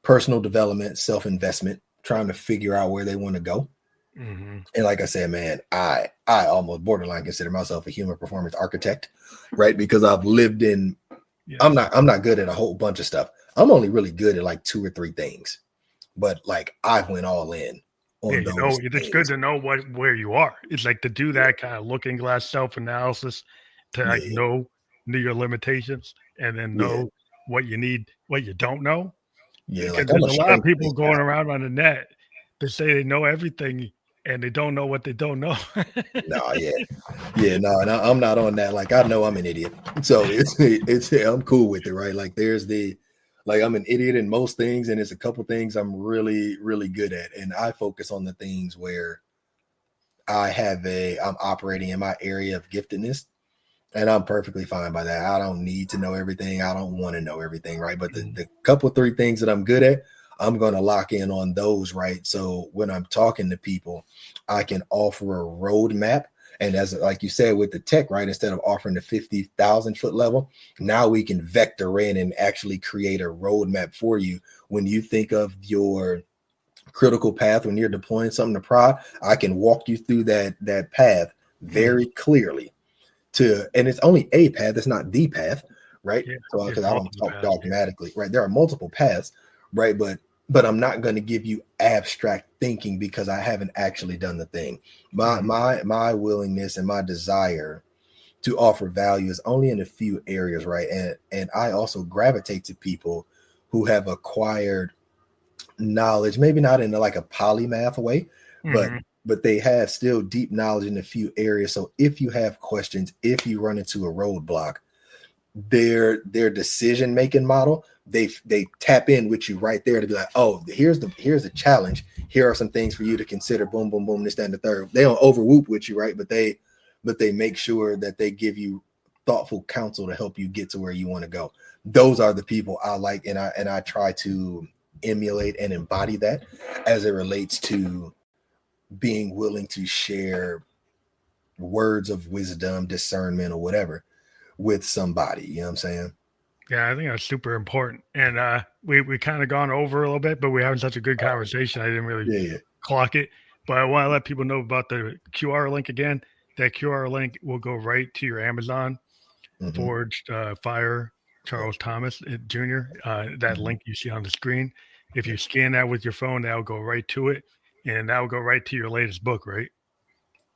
personal development, self-investment, trying to figure out where they want to go. Hmm. And like I said, man, I almost borderline consider myself a human performance architect, right? Because I've lived in Yes. I'm not good at a whole bunch of stuff. I'm only really good at like 2 or 3 things. But like I went all in Yeah, on those it's good things. to know where you are. It's like to do Yeah. that kind of looking glass self analysis to like Yeah. know your limitations and then Yeah. know what you need, what you don't know. Yeah. Because Like I'm there's a a lot of people strength-based going guy. around on the net that say they know everything and they don't know what they don't know. No, yeah. Yeah, no, and I'm not on that. Like I know I'm an idiot. So it's I'm cool with it, right? Like there's the like I'm an idiot in most things, and it's a couple things I'm really, really good at. And I focus on the things where I'm operating in my area of giftedness. And I'm perfectly fine by that. I don't need to know everything. I don't want to know everything, right? But Mhm. the couple 3 things that I'm good at, I'm going to lock in on those, right? So when I'm talking to people, I can offer a roadmap. And as like you said with the tech, right? Instead of offering the 50,000 foot level, now we can vector in and actually create a roadmap for you. When you think of your critical path, when you're deploying something to prod, I can walk you through that path Mhm. very clearly and it's only a path, it's not the path, right? Yeah, So there's because I don't multiple talk paths. dogmatically, right? There are multiple paths, right? But I'm not going to give you abstract thinking because I haven't actually done the thing. My Mhm. my willingness and my desire to offer value is only in a few areas, right? And I also gravitate to people who have acquired knowledge, maybe not in like a polymath way, but Mhm. they have still deep knowledge in a few areas. So if you have questions, if you run into a roadblock, their decision making model, they tap in with you right there to be like, oh, here's the challenge. Here are some things for you to consider. Boom, boom, boom. This, that, and the third. They don't overwhoop with you, right? But they make sure that they give you thoughtful counsel to help you get to where you want to go. Those are the people I like, and I try to emulate and embody that as it relates to being willing to share words of wisdom, discernment, or whatever with somebody. You know what I'm saying? Yeah, I think that's super important. And we kind of gone over a little bit, but we're having such a good conversation. I didn't really Yeah, yeah. clock it, but I want to let people know about the QR link again. That QR link will go right to your Amazon Mm-hmm. Forged Fire Yep. Charles Thomas Jr. That Mm-hmm. link you see on the screen. If you scan that with your phone, that'll go right to it, and that will go right to your latest book, right?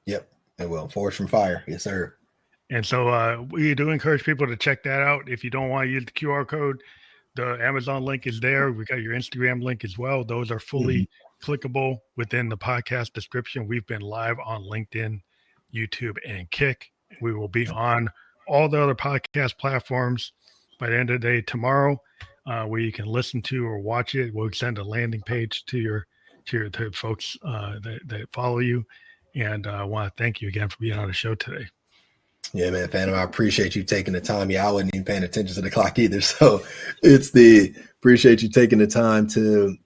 Yep. And well, Forged from Fire. Yes, sir. And so we do encourage people to check that out. If you don't want to use the QR code, the Amazon link is there. We got your Instagram link as well. Those are Mm-hmm. fully clickable within the podcast description. We've been live on LinkedIn, YouTube, and Kick. We will be on all the other podcast platforms by the end of the day tomorrow, where you can listen to or watch it. We'll send a landing page to folks that follow you. And I want to thank you again for being on the show today. Yeah, man, Phantom, I appreciate you taking the time. Yeah, I wasn't even paying attention to the clock either. So appreciate you taking the time to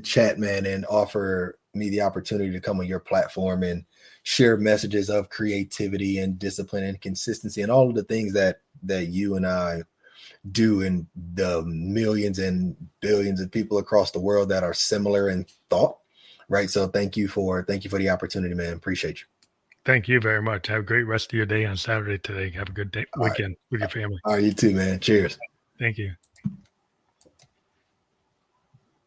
chat, man, and offer me the opportunity to come on your platform and share messages of creativity and discipline and consistency and all of the things that you and I do, and the millions and billions of people across the world that are similar in thought. Right. So thank you for the opportunity, man. Appreciate you. Thank you very much. Have a great rest of your day on Saturday today. Have a good day, weekend with your family. All right, you too, man. Cheers. Thank you.